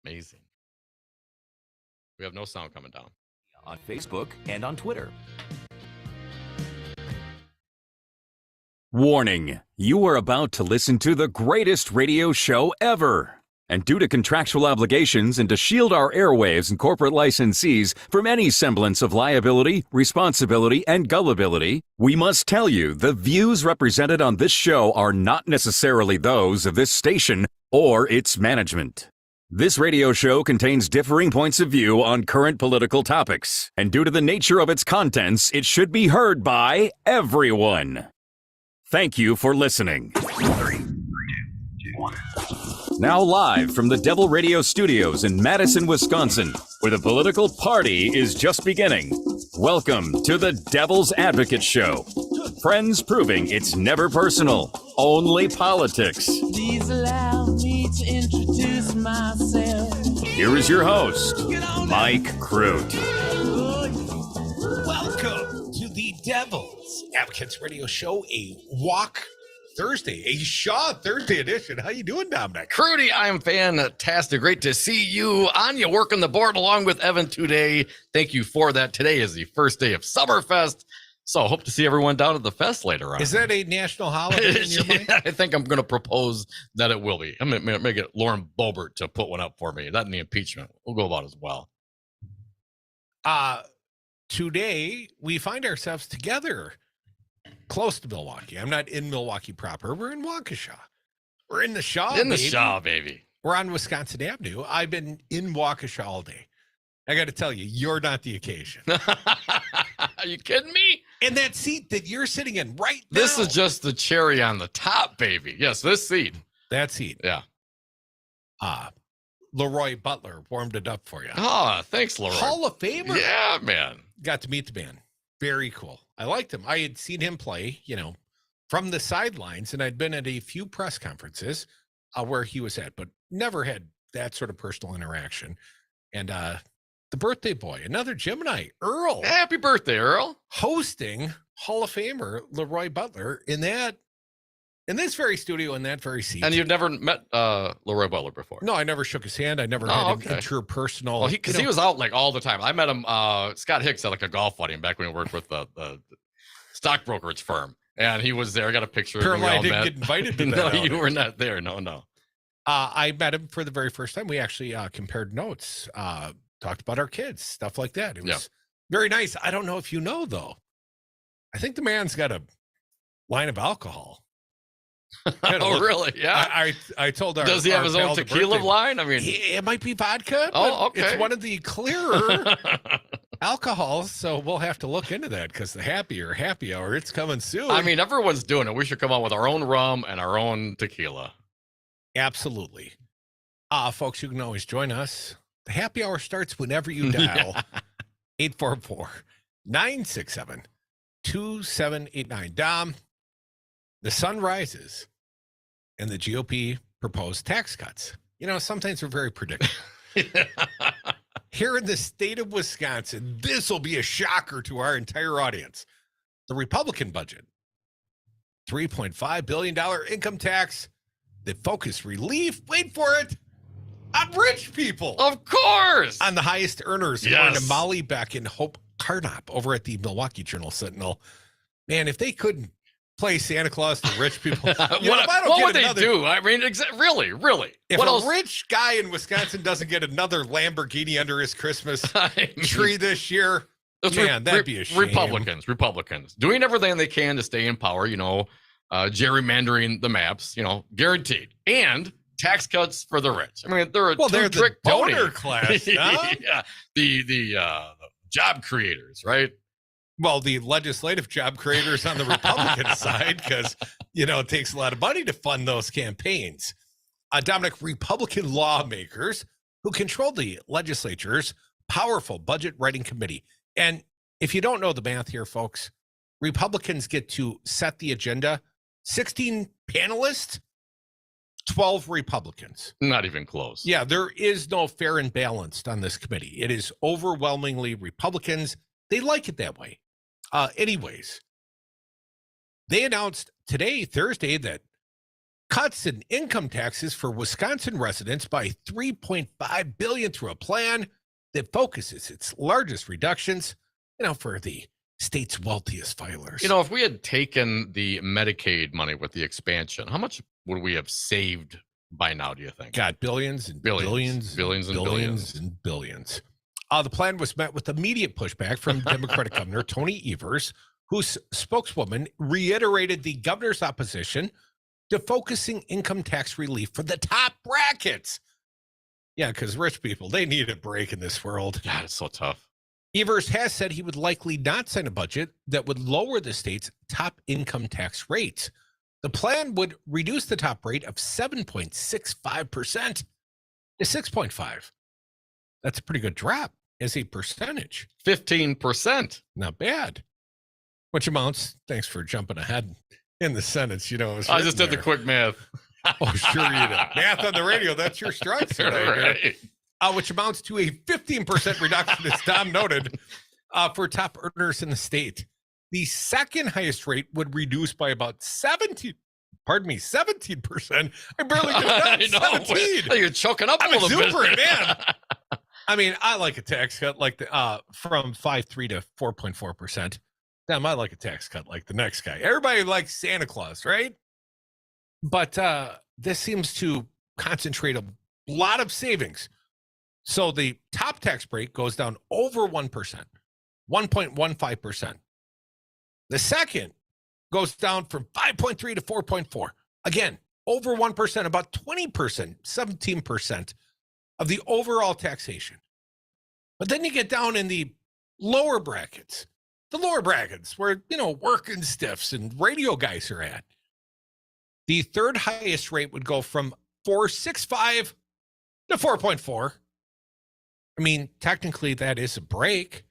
Amazing. We have no sound coming down. On Facebook and on Twitter. Warning, you are about to listen to the greatest radio show ever. And due to contractual obligations and to shield our airwaves and corporate licensees from any semblance of liability, responsibility, and gullibility, we must tell you the views represented on this show are not necessarily those of this station or its management. This radio show contains differing points of view on current political topics, and due to the nature of its contents, it should be heard by everyone. Thank you for listening. 3, 2, 1. Now live from the Devil Radio Studios in Madison, Wisconsin, where the political party is just beginning. Welcome to the Devil's Advocate Show. Friends proving it's never personal, only politics. Please allow me to introduce myself. Here is your host, Mike Crute. Welcome to the Devil's Advocates Radio Show, a WAUK Thursday, a Shaw Thursday edition. How you doing, Dominic? Crudy, I am fantastic. Great to see you. Anya working the board along with Evan today. Thank you for that. Today is the first day of Summerfest, so I hope to see everyone down at the fest later on. Is that a national holiday in your mind? I think I'm going to propose that it will be. I'm going to make it Lauren Boebert to put one up for me. That and the impeachment. We'll go about as well. Today, we find ourselves together close to Milwaukee. I'm not in Milwaukee proper. We're in Waukesha. We're in the Shaw, In the Shaw, baby. We're on Wisconsin Avenue. I've been in Waukesha all day. I got to tell you, you're not the occasion. Are you kidding me? And that seat that you're sitting in right now. This is just the cherry on the top, baby. Yes, this seat. That seat. Yeah. Leroy Butler warmed it up for you. Oh, thanks, Leroy. Hall of Famer. Yeah, man. Got to meet the man. Very cool. I liked him. I had seen him play, from the sidelines, and I'd been at a few press conferences where he was at, but never had that sort of personal interaction. And the birthday boy, another Gemini, Earl. Happy birthday, Earl. Hosting Hall of Famer Leroy Butler in this very studio, in that very seat. And you've never met Leroy Butler before? No, I never shook his hand. I never had him interpersonal. Well, because he was out like all the time. I met him, Scott Hicks, at like a golf wedding back when he worked with the stock brokerage firm. And he was there. I got a picture. Apparently I didn't get invited to that. No, you were not there. No. I met him for the very first time. We actually compared notes, talked about our kids, stuff like that. It was very nice. I don't know if you know, though. I think the man's got a line of alcohol. Oh, really? Yeah. I told our. Does he have his own tequila line? I mean, it might be vodka. Oh, okay. It's one of the clearer alcohols, so we'll have to look into that because the happy hour, it's coming soon. I mean, everyone's doing it. We should come out with our own rum and our own tequila. Absolutely. Folks, you can always join us. The happy hour starts whenever you dial 844-967-2789. Dom, the sun rises and the GOP proposed tax cuts. Sometimes we're very predictable. Here in the state of Wisconsin, this will be a shocker to our entire audience. The Republican budget, $3.5 billion income tax that focus relief, wait for it, on rich people. Of course. On the highest earners. Yes. According to Molly Beck and Hope Carnop over at the Milwaukee Journal-Sentinel. Man, if they couldn't play Santa Claus to rich people, what would they do? I mean, really. If what a else? rich guy in Wisconsin doesn't get another Lamborghini under his Christmas tree this year, man, that'd be a shame. Republicans doing everything they can to stay in power, gerrymandering the maps, guaranteed. And tax cuts for the rich. I mean, they're a two-trick pony. Boner class, huh? Yeah, the job creators, right? Well, the legislative job creators on the Republican side, because, it takes a lot of money to fund those campaigns. Dominic, Republican lawmakers who control the legislature's powerful budget writing committee. And if you don't know the math here, folks, Republicans get to set the agenda. 16 panelists, 12 Republicans. Not even close. Yeah, there is no fair and balanced on this committee. It is overwhelmingly Republicans. They like it that way. Anyways, they announced today, Thursday, that cuts in income taxes for Wisconsin residents by $3.5 billion through a plan that focuses its largest reductions, for the state's wealthiest filers. If we had taken the Medicaid money with the expansion, how much would we have saved by now, do you think? God, billions and Billions. billions and billions and billions. The plan was met with immediate pushback from Democratic Governor Tony Evers, whose spokeswoman reiterated the governor's opposition to focusing income tax relief for the top brackets. Yeah, because rich people, they need a break in this world. God, it's so tough. Evers has said he would likely not sign a budget that would lower the state's top income tax rates. The plan would reduce the top rate of 7.65% to 6.5%. That's a pretty good drop as a percentage. 15%. Not bad. Which amounts, thanks for jumping ahead in the sentence, I just did the quick math. Oh, sure you did. Math on the radio, that's your strength today. Right. Which amounts to a 15% reduction, as Tom noted, for top earners in the state. The second highest rate would reduce by about 17%. I barely got it down. 17. You're choking up a I'm little bit. exuberant, man. I mean, I like a tax cut like from 5.3 to 4.4%. Damn, I like a tax cut like the next guy. Everybody likes Santa Claus, right? But this seems to concentrate a lot of savings. So the top tax break goes down over 1%, 1.15%. The second goes down from 5.3 to 4.4. Again, over 1%, about 20%, 17% of the overall taxation. But then you get down in the lower brackets, where, working stiffs and radio guys are at. The third highest rate would go from 4.65 to 4.4. I mean, technically that is a break,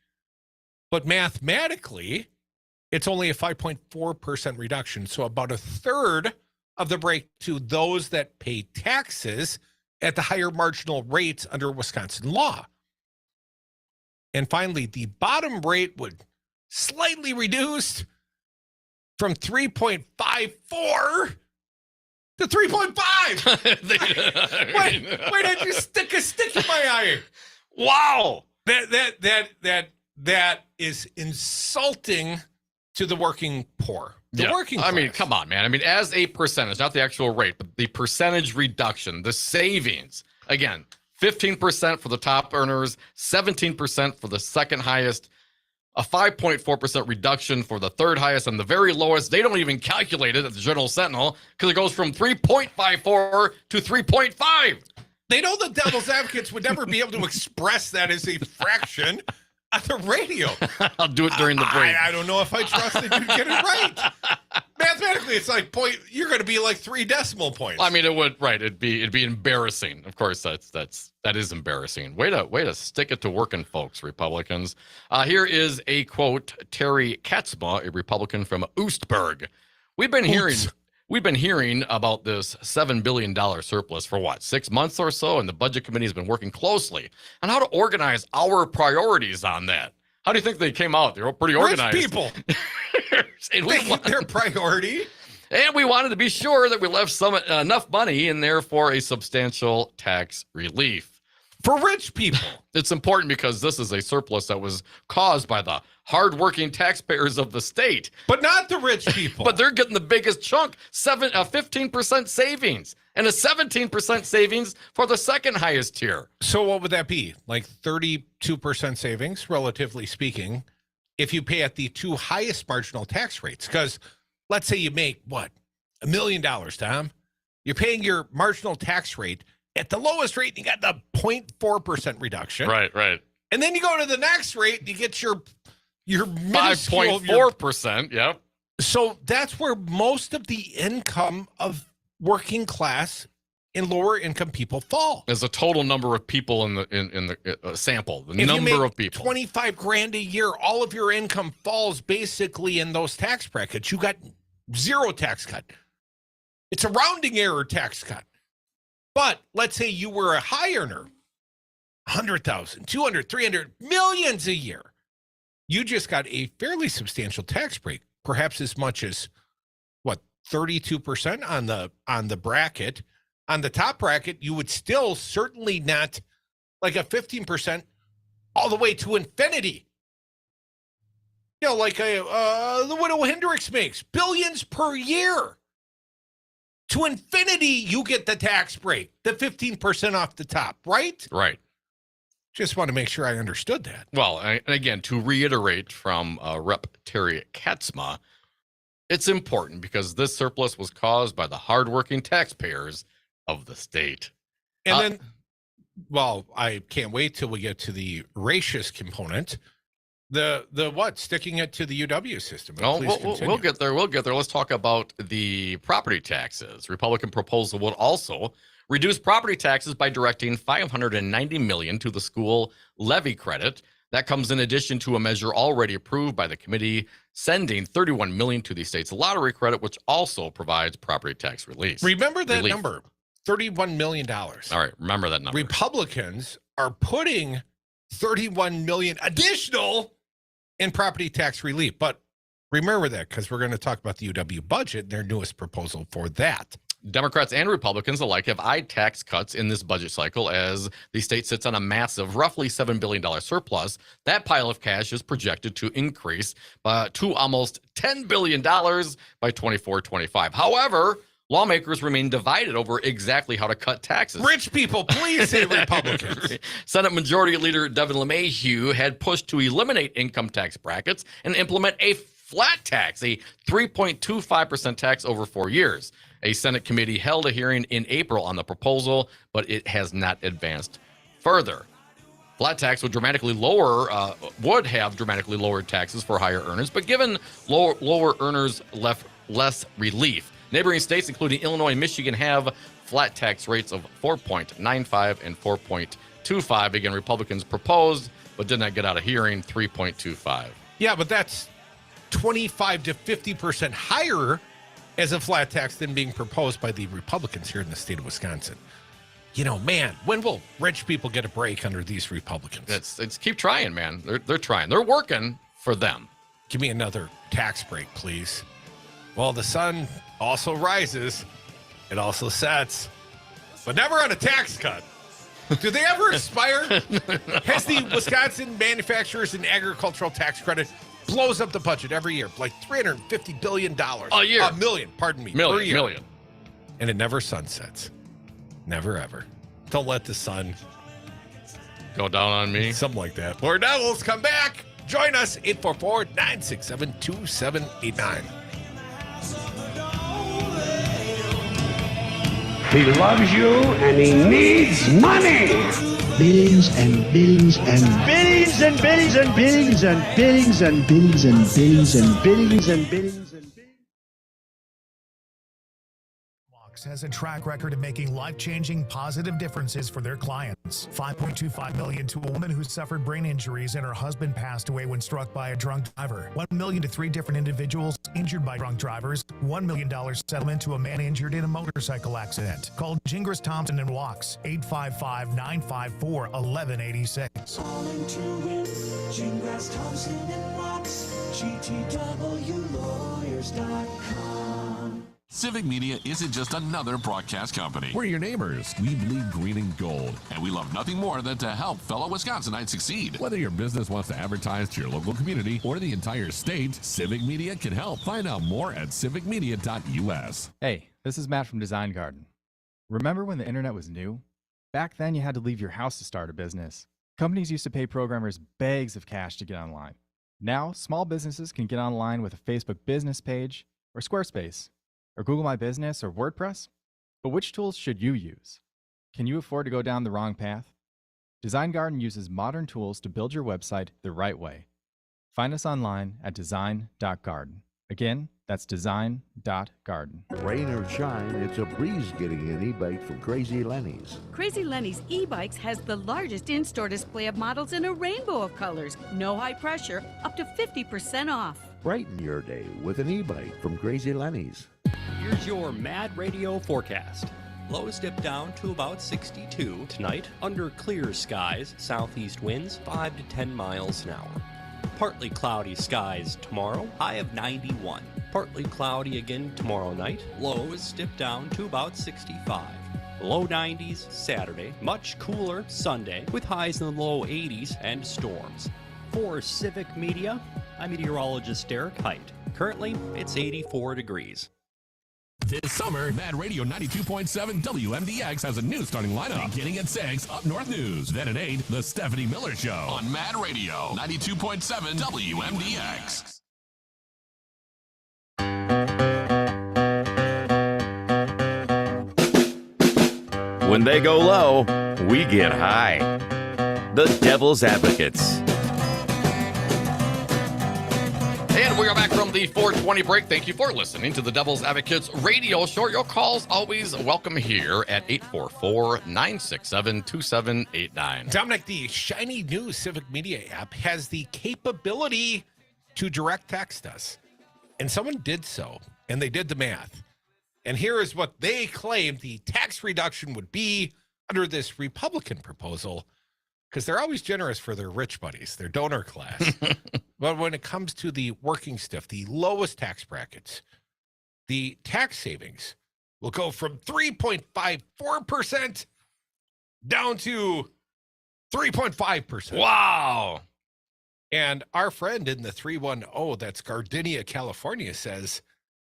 but mathematically it's only a 5.4% reduction. So about a third of the break to those that pay taxes at the higher marginal rates under Wisconsin law. And finally, the bottom rate would slightly reduce from 3.54 to 3.5. Wait, I just stick a stick in my eye. Wow. That is insulting to the working poor. Working class. I mean, come on, man. I mean, as a percentage, not the actual rate, but the percentage reduction, the savings. Again, 15% for the top earners, 17% for the second highest, a 5.4% reduction for the third highest, and the very lowest, they don't even calculate it at the Journal Sentinel because it goes from 3.54 to 3.5. They know the devil's advocates would never be able to express that as a fraction on the radio. I'll do it during the break. I don't know if I trust that you get it right. Mathematically, it's like you're going to be like 3 decimal points. I mean, it would, right? It'd be embarrassing. Of course, that is embarrassing. Way to stick it to working folks, Republicans. Here is a quote: Terry Katzma, a Republican from Oostburg. We've been hearing about this $7 billion surplus for 6 months or so, and the Budget Committee has been working closely on how to organize our priorities on that. How do you think they came out? They were pretty organized. Rich people. Their priority. And we wanted to be sure that we left enough money in there for a substantial tax relief. For rich people. It's important because this is a surplus that was caused by the hardworking taxpayers of the state. But not the rich people. But they're getting the biggest chunk, 15% savings and a 17% savings for the second highest tier. So what would that be? Like 32% savings, relatively speaking, if you pay at the 2 highest marginal tax rates. Because let's say you make, $1 million, Tom. You're paying your marginal tax rate at the lowest rate, you got the 0.4% reduction. Right. And then you go to the next rate, you get your 5.4%. Yep. So that's where most of the income of working class and lower income people fall. As a total number of people in the sample, the if number you make of people. $25,000 a year, all of your income falls basically in those tax brackets. You got 0 tax cut. It's a rounding error tax cut. But let's say you were a high earner, 100,000, 200, 300, millions a year. You just got a fairly substantial tax break, perhaps as much as, 32% on the bracket. On the top bracket, you would still certainly not like a 15% all the way to infinity. You know, like the widow Hendricks makes billions per year. To infinity, you get the tax break, the 15% off the top, right? Right. Just want to make sure I understood that. Well, and again, to reiterate from Rep. Terry Katzma, it's important because this surplus was caused by the hardworking taxpayers of the state. And then, well, I can't wait till we get to the racist component. The what? Sticking it to the UW system. Oh, we'll get there. We'll get there. Let's talk about the property taxes. Republican proposal would also reduce property taxes by directing $590 million to the school levy credit. That comes in addition to a measure already approved by the committee, sending $31 million to the state's lottery credit, which also provides property tax relief. Remember that number, $31 million. All right, remember that number. Republicans are putting $31 million additional in property tax relief. But remember that because we're going to talk about the UW budget and their newest proposal for that. Democrats and Republicans alike have eyed tax cuts in this budget cycle as the state sits on a massive, roughly $7 billion surplus. That pile of cash is projected to increase to almost $10 billion by 24-25. However, lawmakers remain divided over exactly how to cut taxes. Rich people, please say Republicans. Senate Majority Leader Devin LeMahieu had pushed to eliminate income tax brackets and implement a flat tax, a 3.25% tax over 4 years. A Senate committee held a hearing in April on the proposal, but it has not advanced further. Flat tax would have dramatically lowered taxes for higher earners, but given lower earners left less relief. Neighboring states, including Illinois and Michigan, have flat tax rates of 4.95 and 4.25. Again, Republicans proposed, but did not get out of hearing, 3.25. Yeah, but that's 25 to 50% higher as a flat tax than being proposed by the Republicans here in the state of Wisconsin. You know, man, when will rich people get a break under these Republicans? It's keep trying, man. They're trying. They're working for them. Give me another tax break, please. Well, the sun also rises. It also sets. But never on a tax cut. Do they ever expire? Has the Wisconsin Manufacturers and Agricultural Tax Credit blows up the budget every year, like $350 billion. A year. A million, pardon me. Million, per year. million. And it never sunsets. Never, ever. Don't let the sun go down on me. Something like that. More Devils, come back. Join us, 844-967-2789. He loves you and he needs money. Billions and billions and billions and billions and billions and billions and billions and billions and billions and billions and billions. Has a track record of making life-changing positive differences for their clients. $5.25 million to a woman who suffered brain injuries and her husband passed away when struck by a drunk driver. $1 million to 3 different individuals injured by drunk drivers. $1 million settlement to a man injured in a motorcycle accident. Call Gingras Thompson and WAUK's 855-954-1186. Calling to win, Gingras Thompson and WAUK's, GTWlawyers.com. Civic Media isn't just another broadcast company. We're your neighbors. We bleed green and gold. And we love nothing more than to help fellow Wisconsinites succeed. Whether your business wants to advertise to your local community or the entire state, Civic Media can help. Find out more at civicmedia.us. Hey, this is Matt from Design Garden. Remember when the internet was new? Back then, you had to leave your house to start a business. Companies used to pay programmers bags of cash to get online. Now, small businesses can get online with a Facebook business page or Squarespace, or Google My Business, or WordPress? But which tools should you use? Can you afford to go down the wrong path? Design Garden uses modern tools to build your website the right way. Find us online at design.garden. Again, that's design.garden. Rain or shine, it's a breeze getting an e-bike from Crazy Lenny's. Crazy Lenny's e-bikes has the largest in-store display of models in a rainbow of colors. No high pressure, up to 50% off. Brighten your day with an e-bike from Crazy Lenny's. Here's your Mad Radio forecast. Lows dip down to about 62 tonight. Under clear skies, southeast winds 5 to 10 miles an hour. Partly cloudy skies tomorrow, high of 91. Partly cloudy again tomorrow night. Lows dip down to about 65. Low 90s Saturday. Much cooler Sunday with highs in the low 80s and storms. For Civic Media, I'm meteorologist Derek Height. Currently, it's 84 degrees. This summer, Mad Radio 92.7 WMDX has a new starting lineup. Beginning at 6, Up North News. Then at 8, The Stephanie Miller Show. On Mad Radio 92.7 WMDX. When they go low, we get high. The Devil's Advocates. And we are back from the 420 break. Thank you for listening to the Devil's Advocates radio show. Your calls always welcome here at 844-967-2789. Dominic, the shiny new Civic Media app has the capability to direct text us. And someone did so, and they did the math. And here is what they claim the tax reduction would be under this Republican proposal, because they're always generous for their rich buddies, their donor class. But when it comes to the working stiff, the lowest tax brackets, the tax savings will go from 3.54% down to 3.5%. Wow. And our friend in the 310, that's Gardenia, California, says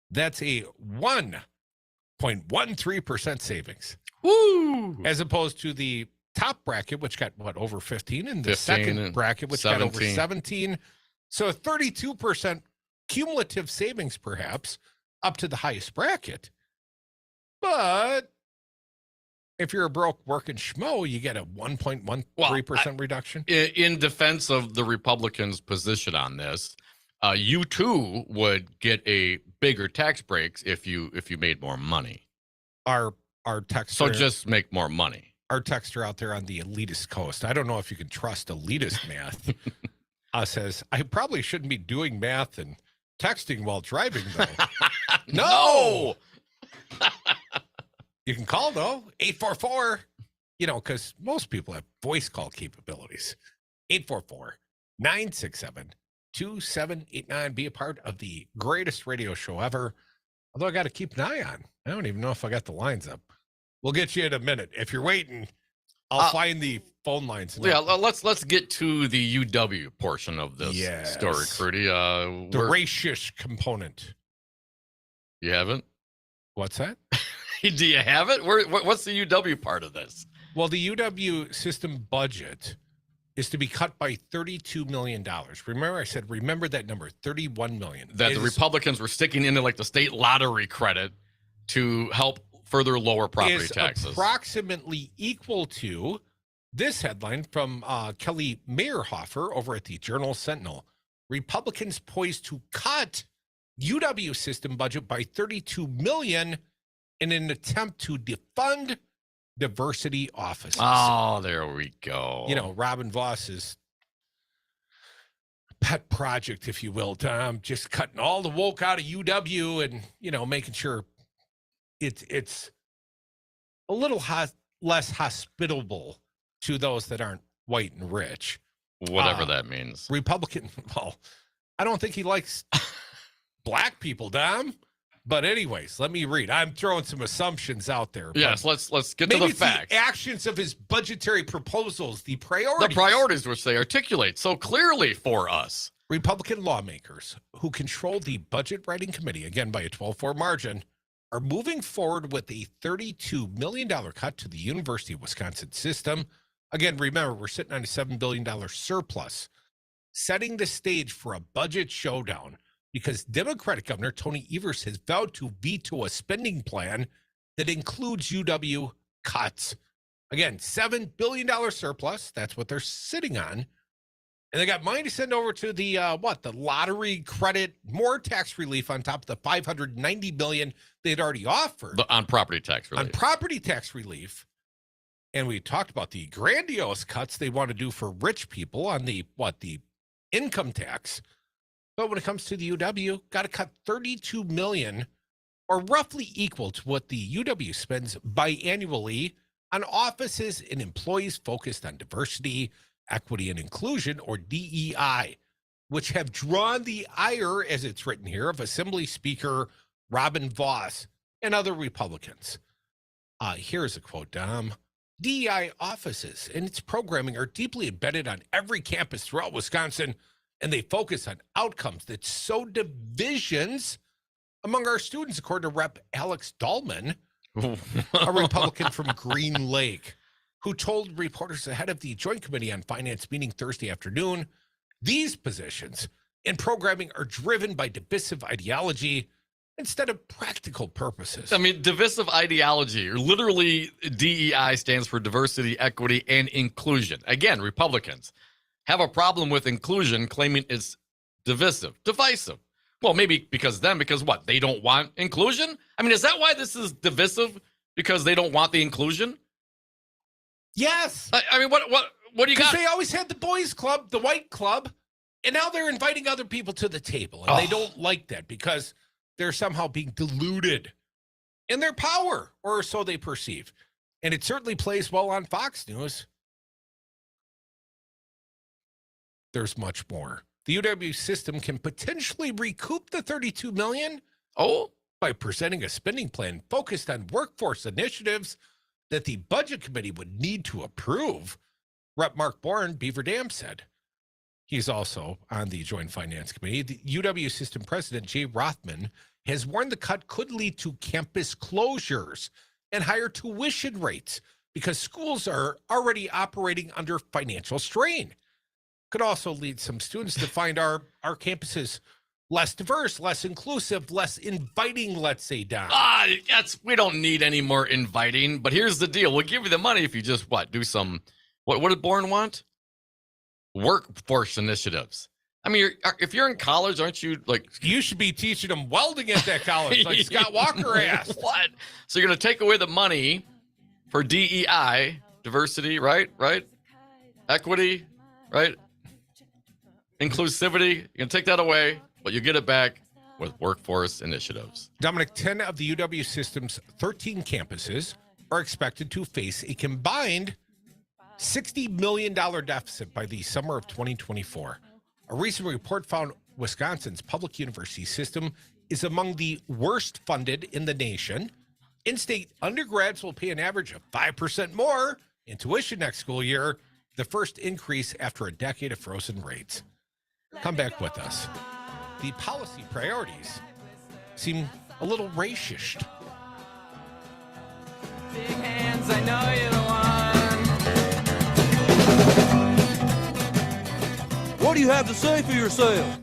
that's a 1.13% savings. Woo! As opposed to the top bracket, which got over 15, and the 15 second bracket, which 17. got over 17. So a 32% cumulative savings, perhaps, up to the highest bracket. But if you're a broke working schmo, you get a 1.13% reduction. In defense of the Republicans' position on this, you too would get a bigger tax breaks if you made more money. Our texter, so just make more money. Our texter out there on the elitist coast, I don't know if you can trust elitist math, says, I probably shouldn't be doing math and texting while driving, though. No! You can call, though, 844, because most people have voice call capabilities. 844-967-2789. Be a part of the greatest radio show ever. Although I got to keep an eye on. I don't even know if I got the lines up. We'll get you in a minute. If you're waiting, I'll find the phone lines. Yeah, let's get to the UW portion of this story, Crudy. The racist component. You haven't? What's that? Do you have it? What's the UW part of this? Well, the UW system budget is to be cut by $32 million. Remember that number, $31 million. That the Republicans were sticking into like the state lottery credit to help further lower property taxes. Approximately equal to this headline from Kelly Meyerhofer over at the Journal Sentinel. Republicans poised to cut UW system budget by $32 million in an attempt to defund diversity offices. Oh, there we go. Robin Voss's pet project, if you will, Tom, just cutting all the woke out of UW and, making sure it's a little less hospitable to those that aren't white and rich. Whatever that means. Republican, I don't think he likes black people, Dom. But anyways, let me read. I'm throwing some assumptions out there. Yes, let's get to the facts. The actions of his budgetary proposals, the priorities. The priorities which they articulate so clearly for us. Republican lawmakers who control the budget writing committee, again by a 12-4 margin, are moving forward with a $32 million cut to the University of Wisconsin system. Again, remember, we're sitting on a $7 billion surplus, setting the stage for a budget showdown because Democratic Governor Tony Evers has vowed to veto a spending plan that includes UW cuts. Again, $7 billion surplus. That's what they're sitting on. And they got money to send over to the, the lottery credit, more tax relief on top of the $590 million they'd already offered. On property tax relief. On property tax relief. And we talked about the grandiose cuts they want to do for rich people on the income tax. But when it comes to the UW, got to cut $32 million, or roughly equal to what the UW spends biannually on offices and employees focused on diversity, equity, and inclusion, or DEI. which have drawn the ire, as it's written here, of Assembly Speaker Robin Vos and other Republicans. Here's a quote, Dom. DEI offices and its programming are deeply embedded on every campus throughout Wisconsin, and they focus on outcomes that sow divisions among our students, according to Rep. Alex Dahlman, a Republican from Green Lake, who told reporters ahead of the Joint Committee on Finance meeting Thursday afternoon, these positions and programming are driven by divisive ideology instead of practical purposes. I mean, divisive ideology, or literally DEI stands for diversity, equity, and inclusion. Again, Republicans have a problem with inclusion, claiming it's divisive. Well, maybe because what? They don't want inclusion? I mean, is that why this is divisive? Because they don't want the inclusion? Yes. I mean, what do you got? Because they always had the boys club, the white club, and now they're inviting other people to the table. And they don't like that because they're somehow being deluded in their power, or so they perceive. And it certainly plays well on Fox News. There's much more. The UW system can potentially recoup the $32 million by presenting a spending plan focused on workforce initiatives that the Budget Committee would need to approve, Rep. Mark Bourne, Beaver Dam said. He's also on the Joint Finance Committee. The UW system president, Jay Rothman, has warned the cut could lead to campus closures and higher tuition rates because schools are already operating under financial strain. Could also lead some students to find our campuses less diverse, less inclusive, less inviting, let's say, Don. We don't need any more inviting, but here's the deal. We'll give you the money if you just, do some, what did Bourne want? Workforce initiatives. I mean, if you're in college, aren't you you should be teaching them welding at that college, like Scott Walker asked. What? So you're going to take away the money for DEI, diversity, right? Equity, right? Inclusivity. You're going to take that away, but you get it back with workforce initiatives. Dominic, 10 of the UW system's 13 campuses are expected to face a combined $60 million deficit by the summer of 2024. A recent report found Wisconsin's public university system is among the worst funded in the nation. In-state undergrads will pay an average of 5% more in tuition next school year, the first increase after a decade of frozen rates. Come back with us. The policy priorities seem a little racist. Big hands, I know you're the one. What do you have to say for yourself?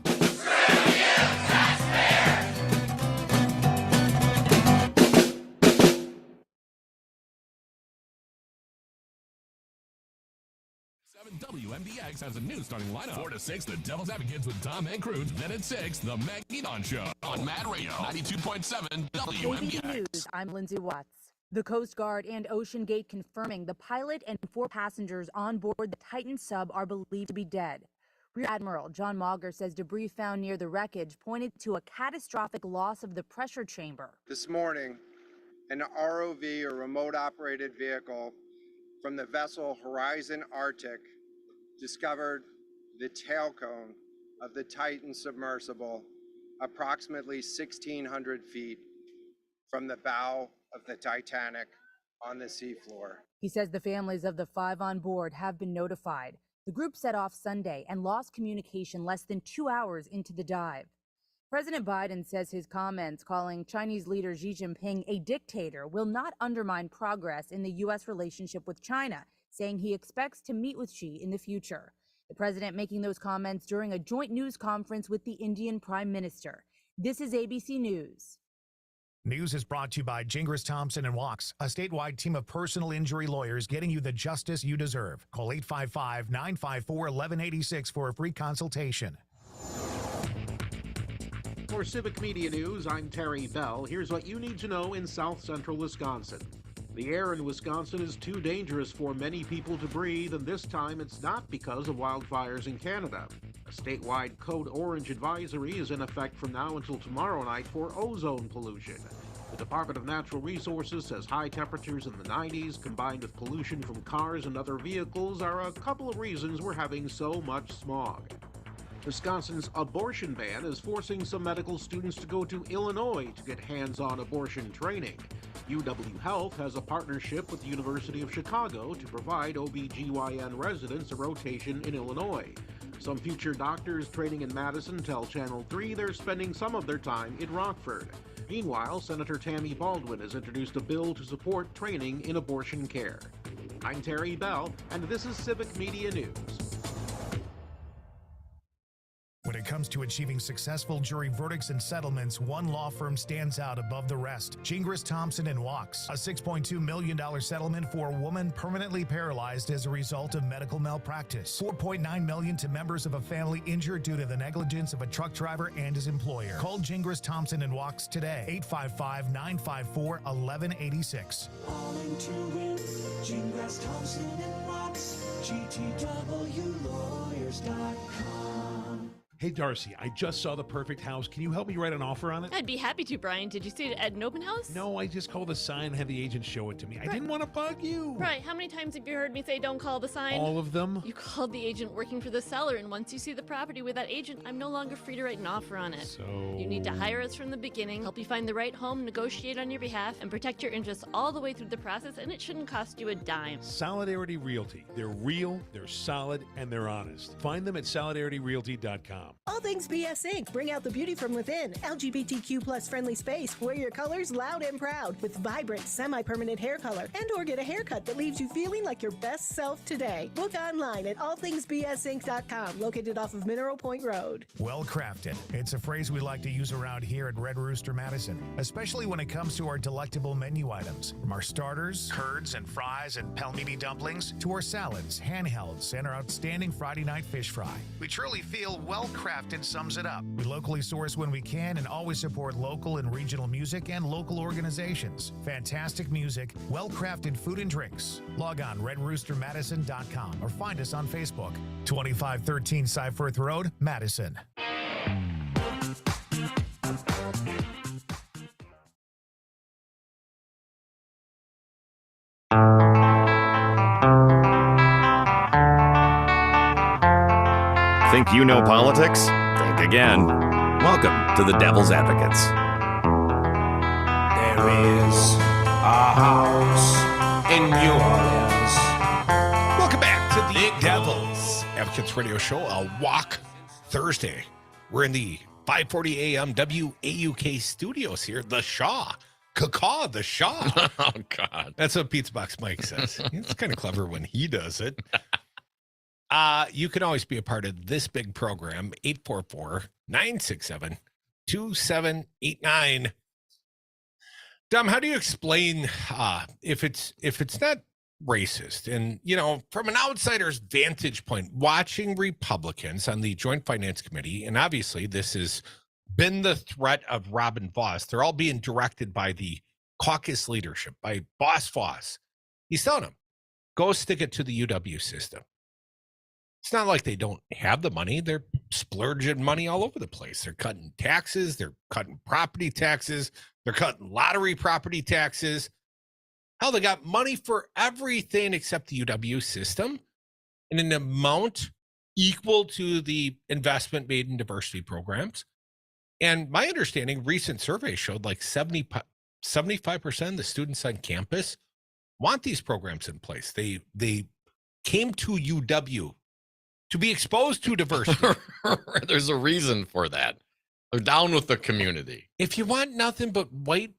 WMBX has a new starting lineup. 4 to 6, the Devil's Advocates with Tom and Cruz. Then at 6, the Maggie Don Show on Mad Radio 92.7 WMBX. ABC News, I'm Lindsay Watts. The Coast Guard and Ocean Gate confirming the pilot and 4 passengers on board the Titan sub are believed to be dead. Rear Admiral John Mauger says debris found near the wreckage pointed to a catastrophic loss of the pressure chamber. This morning, an ROV, or remote operated vehicle, from the vessel Horizon Arctic discovered the tail cone of the Titan submersible approximately 1,600 feet from the bow of the Titanic on the seafloor. He says the families of the 5 on board have been notified. The group set off Sunday and lost communication less than 2 hours into the dive. President Biden says his comments calling Chinese leader Xi Jinping a dictator will not undermine progress in the U.S. relationship with China, saying he expects to meet with Xi in the future. The president making those comments during a joint news conference with the Indian Prime Minister. This is ABC News. News is brought to you by Gingras Thompson and WAUK, a statewide team of personal injury lawyers getting you the justice you deserve. Call 855-954-1186 for a free consultation. For Civic Media News, I'm Terry Bell. Here's what you need to know in south central Wisconsin. The air in Wisconsin is too dangerous for many people to breathe, and this time it's not because of wildfires in Canada. A statewide code orange advisory is in effect from now until tomorrow night for ozone pollution. The Department of Natural Resources says high temperatures in the 90s combined with pollution from cars and other vehicles are a couple of reasons we're having so much smog. Wisconsin's abortion ban is forcing some medical students to go to Illinois to get hands-on abortion training. UW Health has a partnership with the University of Chicago to provide OB/GYN residents a rotation in Illinois. Some future doctors training in Madison tell Channel 3 they're spending some of their time in Rockford. Meanwhile, Senator Tammy Baldwin has introduced a bill to support training in abortion care. I'm Terry Bell, and this is Civic Media News. When it comes to achieving successful jury verdicts and settlements, one law firm stands out above the rest. Gingras, Thompson & WAUK. A $6.2 million settlement for a woman permanently paralyzed as a result of medical malpractice. $4.9 million to members of a family injured due to the negligence of a truck driver and his employer. Call Gingras, Thompson & WAUK today. 855-954-1186. All in to win. Gingras, Thompson & WAUK. GTWlawyers.com. Hey, Darcy, I just saw the perfect house. Can you help me write an offer on it? I'd be happy to, Brian. Did you see it at an open house? No, I just called the sign and had the agent show it to me. I didn't want to bug you. Right. How many times have you heard me say don't call the sign? All of them? You called the agent working for the seller, and once you see the property with that agent, I'm no longer free to write an offer on it. So... You need to hire us from the beginning, help you find the right home, negotiate on your behalf, and protect your interests all the way through the process, and it shouldn't cost you a dime. Solidarity Realty. They're real, they're solid, and they're honest. Find them at solidarityrealty.com. All things BS Inc. Bring out the beauty from within. LGBTQ plus friendly space. Wear your colors loud and proud with vibrant semi-permanent hair color, and or get a haircut that leaves you feeling like your best self today. Book online at allthingsbsinc.com, located off of Mineral Point Road. Well crafted. It's a phrase we like to use around here at Red Rooster Madison, especially when it comes to our delectable menu items. From our starters, curds and fries and pelmeni dumplings, to our salads, handhelds, and our outstanding Friday night fish fry. We truly feel well crafted sums it up. We locally source when we can and always support local and regional music and local organizations. Fantastic music, well-crafted food and drinks. Log on redroostermadison.com or find us on Facebook. 2513 Cyforth Road, Madison. Think you know politics? Think again. Welcome to the Devil's Advocates. There is a house in New Orleans. Welcome back to the Devil's Advocates Radio Show, a WAUK Thursday. We're in the 540 AM WAUK studios here. The Shaw. Cacaw, the Shaw. Oh, God. That's what Pizza Box Mike says. It's kind of clever when he does it. You can always be a part of this big program, 844-967-2789. Dom, how do you explain if it's not racist? And, you know, from an outsider's vantage point, watching Republicans on the Joint Finance Committee, and obviously this has been the threat of Robin Vos. They're all being directed by the caucus leadership, by Boss Vos. He's telling them, go stick it to the UW system. It's not like they don't have the money. They're splurging money all over the place. They're cutting taxes. They're cutting property taxes. They're cutting lottery property taxes. Hell, they got money for everything except the UW system in an amount equal to the investment made in diversity programs. And my understanding, recent surveys showed like 75% of the students on campus want these programs in place. They came to UW to be exposed to diversity. There's a reason for that. They're down with the community. If you want nothing but white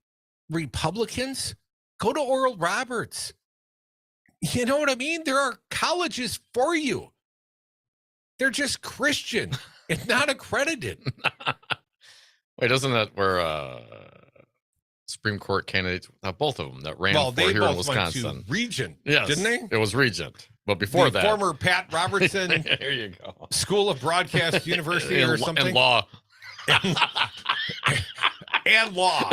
Republicans, go to Oral Roberts. You know what I mean? There are colleges for you. They're just Christian and not accredited. Wait, isn't that where Supreme Court candidates, both of them that ran for here in Wisconsin? Went to Regent, yes, didn't they? It was Regent. But before that, former Pat Robertson there you go. School of Broadcast University or something. And law. And law.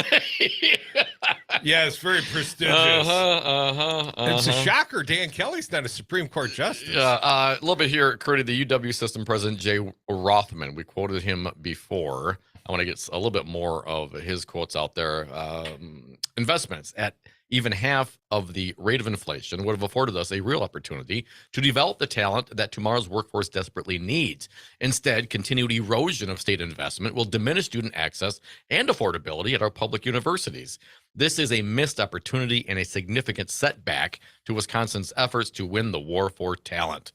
Yeah, it's very prestigious. It's a shocker. Dan Kelly's not a Supreme Court justice. Yeah, a little bit here, courtesy the UW system president, Jay Rothman. We quoted him before. I want to get a little bit more of his quotes out there. Investments at even half of the rate of inflation would have afforded us a real opportunity to develop the talent that tomorrow's workforce desperately needs. Instead, continued erosion of state investment will diminish student access and affordability at our public universities. This is a missed opportunity and a significant setback to Wisconsin's efforts to win the war for talent.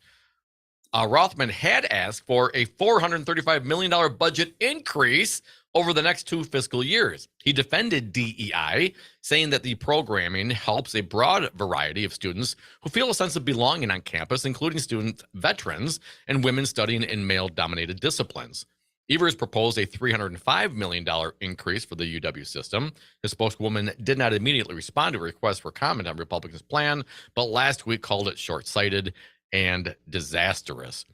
Rothman had asked for a $435 million budget increase over the next 2 fiscal years. He defended DEI, saying that the programming helps a broad variety of students who feel a sense of belonging on campus, including student veterans and women studying in male-dominated disciplines. Evers proposed a $305 million increase for the UW system. His spokeswoman did not immediately respond to a request for comment on Republicans' plan, but last week called it short-sighted and disastrous.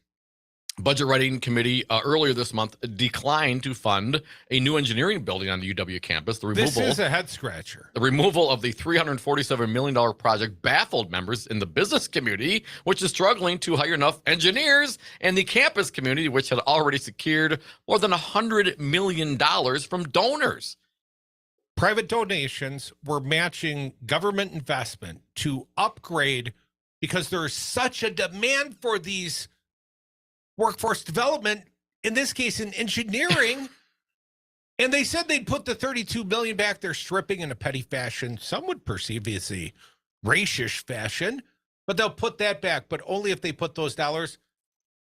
Budget Writing Committee earlier this month declined to fund a new engineering building on the UW campus. This is a head scratcher. The removal of the $347 million project baffled members in the business community, which is struggling to hire enough engineers, and the campus community, which had already secured more than $100 million from donors. Private donations were matching government investment to upgrade because there's such a demand for these workforce development, in this case in engineering. And they said they'd put the $32 million back. They're stripping in a petty fashion. Some would perceive as a racist fashion, but they'll put that back, but only if they put those dollars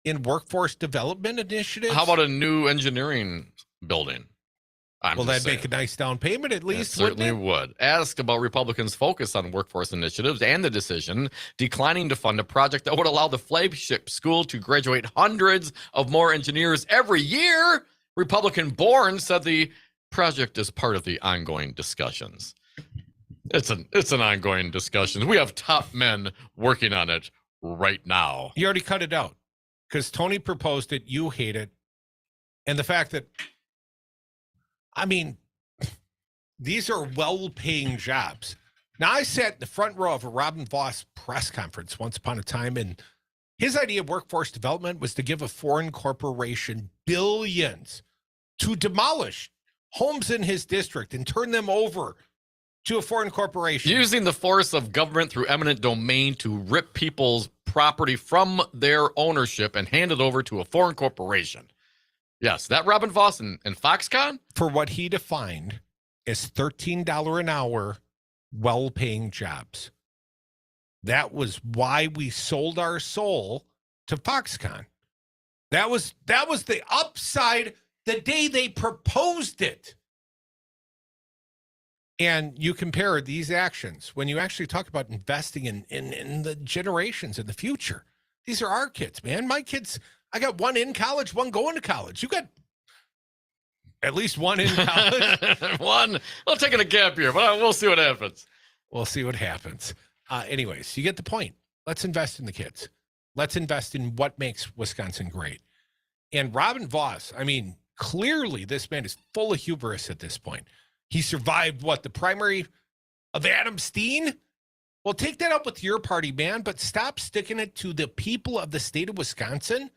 in workforce development initiatives. How about a new engineering building? Well, that'd make a nice down payment at least. It certainly would. Asked about Republicans' focus on workforce initiatives and the decision declining to fund a project that would allow the flagship school to graduate hundreds of more engineers every year, Republican Bourne said the project is part of the ongoing discussions. It's an ongoing discussion. We have top men working on it right now. You already cut it out because Tony proposed it. You hate it. And the fact that, I mean, these are well-paying jobs. Now, I sat in the front row of a Robin Voss press conference once upon a time, and his idea of workforce development was to give a foreign corporation billions to demolish homes in his district and turn them over to a foreign corporation. Using the force of government through eminent domain to rip people's property from their ownership and hand it over to a foreign corporation. Yes, that Robin Voss and Foxconn? For what he defined as $13 an hour, well-paying jobs. That was why we sold our soul to Foxconn. That was the upside the day they proposed it. And you compare these actions when you actually talk about investing in the generations in the future. These are our kids, man. My kids, I got one in college, one going to college. You got at least one in college. One. I'll take a gap year, but we'll see what happens. We'll see what happens. Anyways, you get the point. Let's invest in the kids. Let's invest in what makes Wisconsin great. And Robin Voss, I mean, clearly this man is full of hubris at this point. He survived, the primary of Adam Steen? Well, take that up with your party, man, but stop sticking it to the people of the state of Wisconsin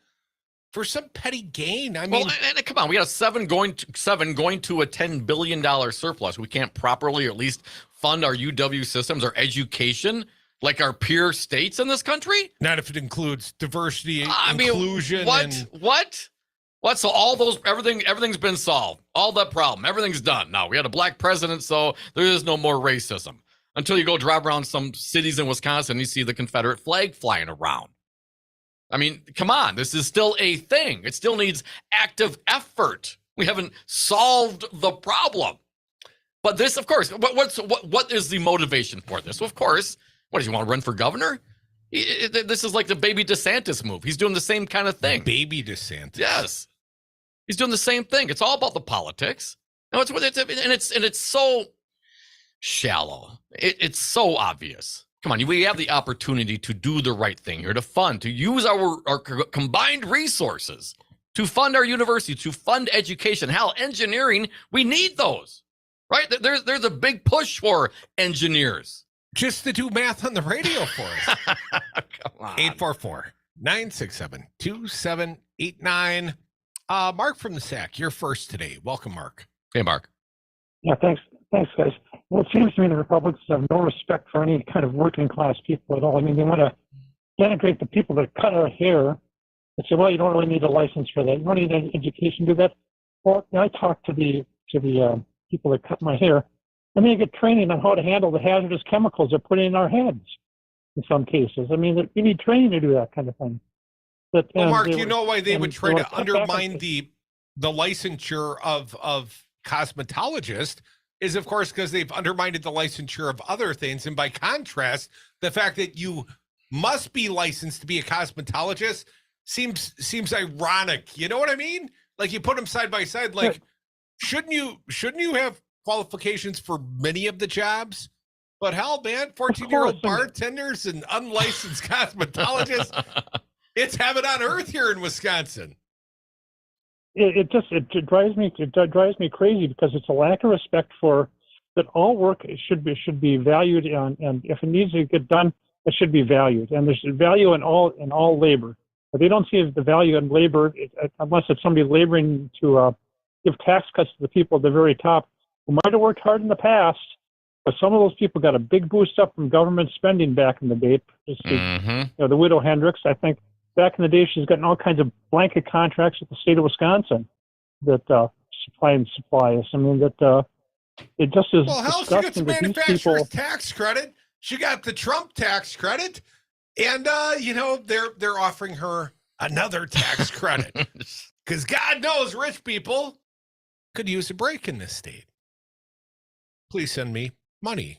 for some petty gain. I mean, and come on, we got a seven going to a $10 billion surplus. We can't properly, or at least fund our UW systems, our education, like our peer states in this country. Not if it includes diversity, inclusion. What? So all those, everything's been solved. All that problem, everything's done. Now we had a black president, so there is no more racism. Until you go drive around some cities in Wisconsin, you see the Confederate flag flying around. I mean, come on, this is still a thing. It still needs active effort. We haven't solved the problem. But this, of course, what is the motivation for this? Well, of course, what does he want to run for governor? This is like the baby DeSantis move. He's doing the same kind of thing. Baby DeSantis. Yes. He's doing the same thing. It's all about the politics. No, it's so shallow. It's so obvious. Come on, we have the opportunity to do the right thing here, to use our combined resources to fund our university, to fund education. Hell, engineering, we need those, right? There's a big push for engineers. Just to do math on the radio for us. Come on. 844-967-2789. Mark from the SAC, you're first today. Welcome, Mark. Hey, Mark. Yeah, thanks, guys. Well, it seems to me the Republicans have no respect for any kind of working class people at all. I mean, they want to denigrate the people that cut our hair and say, well, you don't really need a license for that. You don't need an education to do that. Well, I talked to the people that cut my hair, and they get training on how to handle the hazardous chemicals they're putting in our heads in some cases. I mean, you need training to do that kind of thing. But, well, Mark, you know why they would try to undermine the licensure of cosmetologists is, of course, because they've undermined the licensure of other things. And by contrast, the fact that you must be licensed to be a cosmetologist seems ironic. You know what I mean? Like, you put them side by side. Like, shouldn't you have qualifications for many of the jobs? But hell, man, 14-year-old bartenders and unlicensed cosmetologists, it's heaven on earth here in Wisconsin. It drives me crazy because it's a lack of respect for that all work should be valued on, and if it needs to get done, it should be valued. And there's value in all labor. But they don't see the value in labor unless it's somebody laboring to give tax cuts to the people at the very top who might have worked hard in the past, but some of those people got a big boost up from government spending back in the day. The widow Hendricks, I think, back in the day, she's gotten all kinds of blanket contracts with the state of Wisconsin that supply us. I mean, that it just is. Well, hell, she got the manufacturer's tax credit. She got the Trump tax credit, and they're offering her another tax credit because God knows rich people could use a break in this state. Please send me money.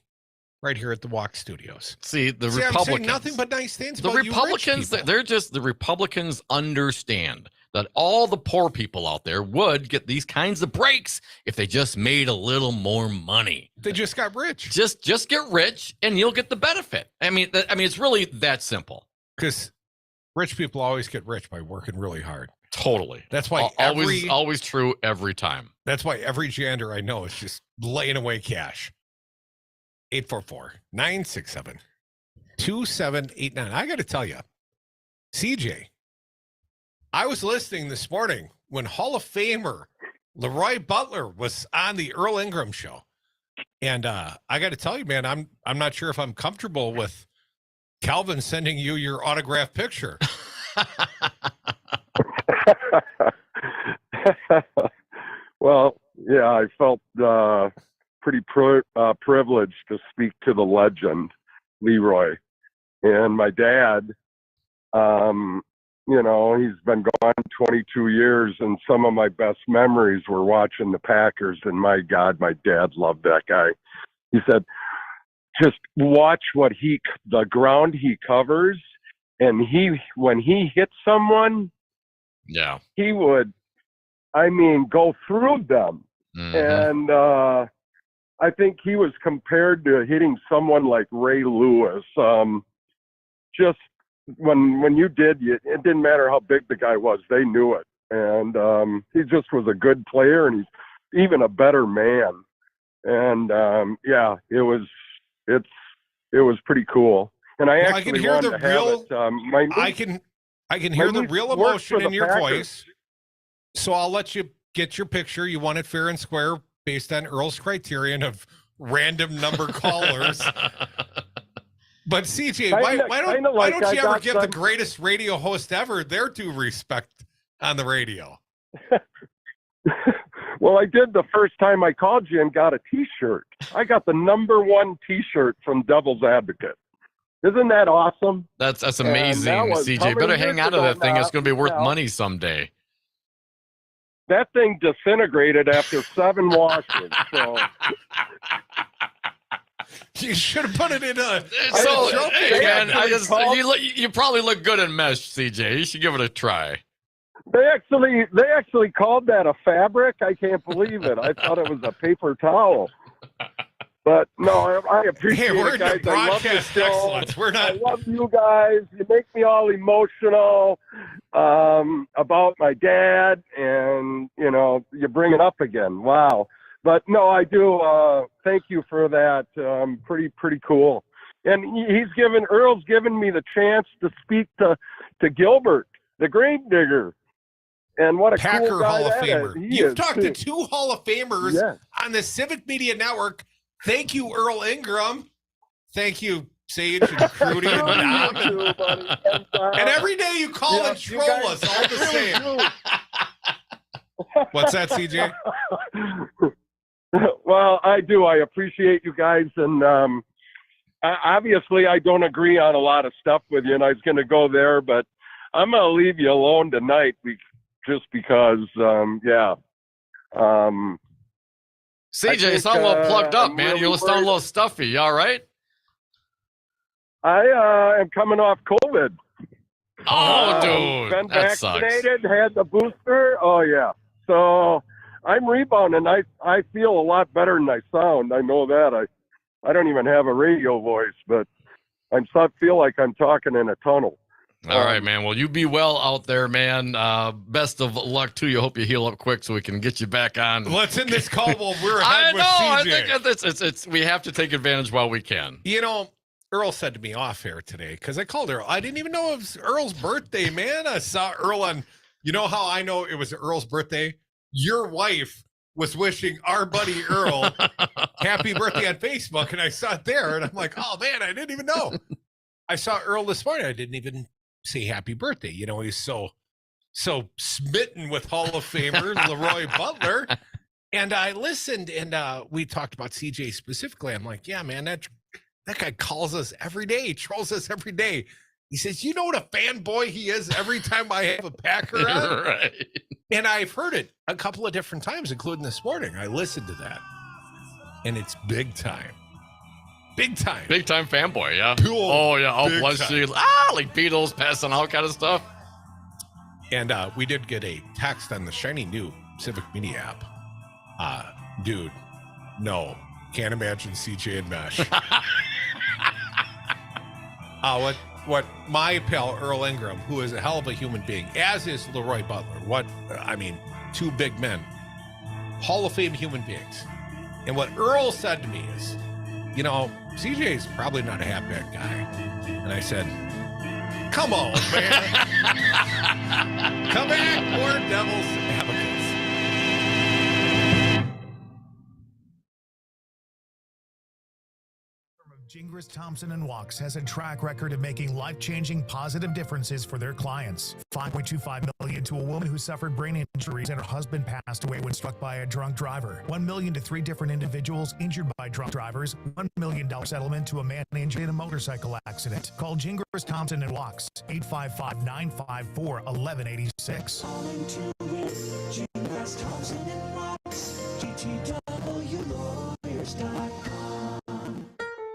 Right here at the WAUK Studios. See, the Republicans. I'm saying nothing but nice things. The about Republicans, the Republicans understand that all the poor people out there would get these kinds of breaks if they just made a little more money. They just got rich. Just get rich, and you'll get the benefit. I mean, it's really that simple. Because rich people always get rich by working really hard. Totally. That's why always true every time. That's why every janitor I know is just laying away cash. 844-967-2789. I got to tell you, CJ, I was listening this morning when Hall of Famer Leroy Butler was on the Earl Ingram show. And I got to tell you, man, I'm not sure if I'm comfortable with Calvin sending you your autographed picture. Well, yeah, I felt pretty privileged to speak to the legend, Leroy. And my dad, he's been gone 22 years, and some of my best memories were watching the Packers, and my God, my dad loved that guy. He said, just watch the ground he covers, and when he hits someone, yeah, he would, go through them. Mm-hmm. And I think he was compared to hitting someone like Ray Lewis. Just when you did, it didn't matter how big the guy was, they knew it. And he just was a good player, and he's even a better man. And it was pretty cool. And I can hear the real. I can hear the real emotion in your voice. So I'll let you get your picture. You want it fair and square based on Earl's criterion of random number callers. But CJ, why don't you ever give the greatest radio host ever their due respect on the radio? Well, I did the first time I called you and got a T-shirt. I got the #1 T-shirt from Devil's Advocate. Isn't that awesome? That's amazing, CJ. Better hang on to that thing. It's going to be worth money someday. That thing disintegrated after 7 washes. So you should have put it in a. Hey, man, you probably look good in mesh, CJ. You should give it a try. They actually called that a fabric. I can't believe it. I thought it was a paper towel. But no, I appreciate it, guys. I love the show. I love you guys. You make me all emotional about my dad, and you bring it up again. Wow. But no, I do. Thank you for that. Pretty cool. And Earl's given me the chance to speak to Gilbert, the grave digger. And what a Packer cool guy Hall of that Famer. is. You've talked to 2 Hall of Famers on the Civic Media Network Thank you, Earl Ingram. Thank you, Sage and Crudy and Dom. And every day you call and troll us all the same. What's that, CJ? Well, I do. I appreciate you guys. And obviously, I don't agree on a lot of stuff with you, and I was going to go there, but I'm going to leave you alone tonight just because, CJ, you sound a little plugged up, man. Really You're sounding a little stuffy. You all right? I am coming off COVID. Oh, dude. Been That sucks. vaccinated, had the booster. Oh, yeah. So I'm rebounding. I feel a lot better than I sound. I know that. I don't even have a radio voice, but I feel like I'm talking in a tunnel. All right, man. Well, you be well out there, man. Best of luck to you. Hope you heal up quick so we can get you back on. Let's end this call while we're I ahead know. I with CJ. think it's we have to take advantage while we can. You know, Earl said to me off air today, because I called Earl. I didn't even know it was Earl's birthday, man. I saw Earl on, you know how I know it was Earl's birthday? Your wife was wishing our buddy Earl happy birthday on Facebook, and I saw it there, and I'm like, oh, man, I didn't even know. I saw Earl this morning. I didn't even say happy birthday. You know, he's so smitten with Hall of Famer Leroy Butler. And I listened, and we talked about CJ specifically. I'm like, yeah, man, that guy calls us every day, trolls us every day. He says, you know what a fanboy he is every time I have a Packer on? Right. And I've heard it a couple of different times, including this morning. I listened to that, and it's big time. Big time. Big time fanboy, yeah. Cool. Oh, yeah. Oh, Big bless time. you. Like Beatles passing out kind of stuff. And we did get a text on the shiny new Civic Media app. Dude, no. Can't imagine CJ and Mesh. What my pal Earl Ingram, who is a hell of a human being, as is Leroy Butler. Two big men, Hall of Fame human beings. And what Earl said to me is, you know, CJ is probably not a half-bad guy. And I said, come on, man. Come back, more Devils Advocates. Gingras, Thompson & Walks has a track record of making life-changing positive differences for their clients. $5.25 million to a woman who suffered brain injuries and her husband passed away when struck by a drunk driver. $1 million to 3 different individuals injured by drunk drivers. $1 million settlement to a man injured in a motorcycle accident. Call Gingras, Thompson & Walks, 855-954-1186. Gingras, Thompson & Walks, GTWlawyers.com.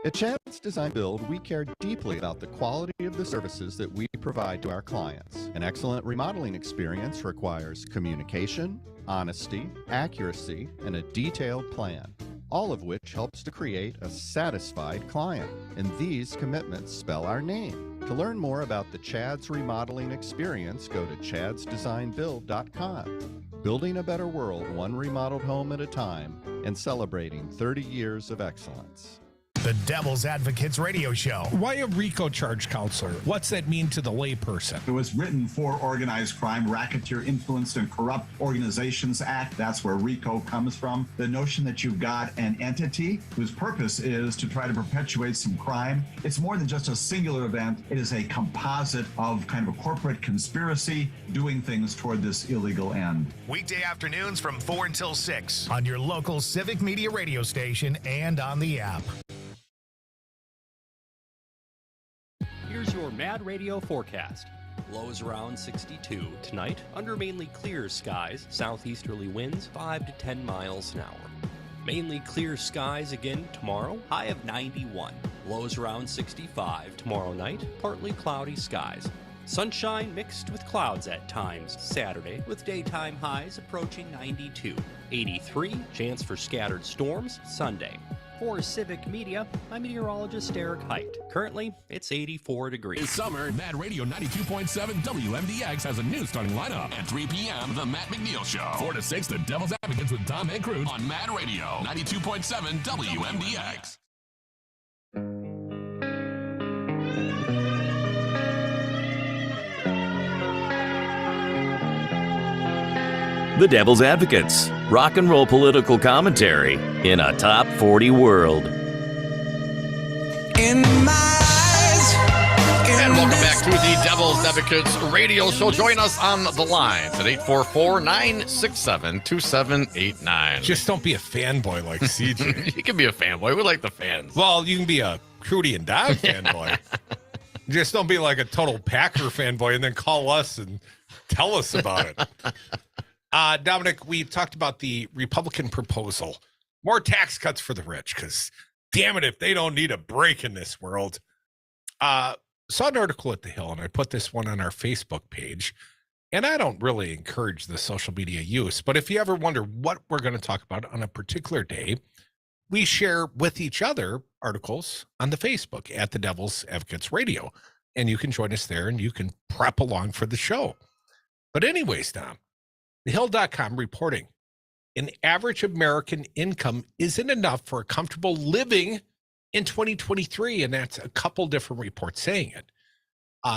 At Chad's Design Build, we care deeply about the quality of the services that we provide to our clients. An excellent remodeling experience requires communication, honesty, accuracy, and a detailed plan, all of which helps to create a satisfied client. And these commitments spell our name. To learn more about the Chad's remodeling experience, go to chadsdesignbuild.com. Building a better world, one remodeled home at a time, and celebrating 30 years of excellence. The Devil's Advocates Radio Show. Why a RICO charge counselor? What's that mean to the layperson? It was written for Organized Crime, Racketeer Influenced and Corrupt Organizations Act. That's where RICO comes from. The notion that you've got an entity whose purpose is to try to perpetuate some crime. It's more than just a singular event. It is a composite of kind of a corporate conspiracy doing things toward this illegal end. Weekday afternoons from 4 until 6 on your local Civic Media radio station and on the app. Here's your Mad Radio forecast. Lows around 62. Tonight, under mainly clear skies, southeasterly winds 5 to 10 miles an hour. Mainly clear skies again tomorrow, high of 91. Lows around 65. Tomorrow night, partly cloudy skies. Sunshine mixed with clouds at times Saturday, with daytime highs approaching 92. 83, chance for scattered storms Sunday. For Civic Media, I'm meteorologist Eric Height. Currently, it's 84 degrees. This summer, Mad Radio 92.7 WMDX has a new starting lineup. At 3 p.m., The Matt McNeil Show. 4 to 6, The Devil's Advocates with Tom and Cruz on Mad Radio 92.7 WMDX. The Devil's Advocates, rock and roll political commentary in a top 40 world. In my eyes. And welcome back to the Devil's Advocates radio show. Join us on the lines at 844-967-2789. Just don't be a fanboy like CJ. You can be a fanboy. We like the fans. Well, you can be a Crudy and Dog fanboy. Just don't be like a total Packer fanboy and then call us and tell us about it. Dominic, we talked about the Republican proposal. More tax cuts for the rich, because damn it, if they don't need a break in this world. Saw an article at The Hill, and I put this one on our Facebook page. And I don't really encourage the social media use, but if you ever wonder what we're going to talk about on a particular day, we share with each other articles on the Facebook at the Devil's Advocates Radio. And you can join us there and you can prep along for the show. But anyways, Dom, thehill.com reporting an average American income isn't enough for a comfortable living in 2023. And that's a couple different reports saying it.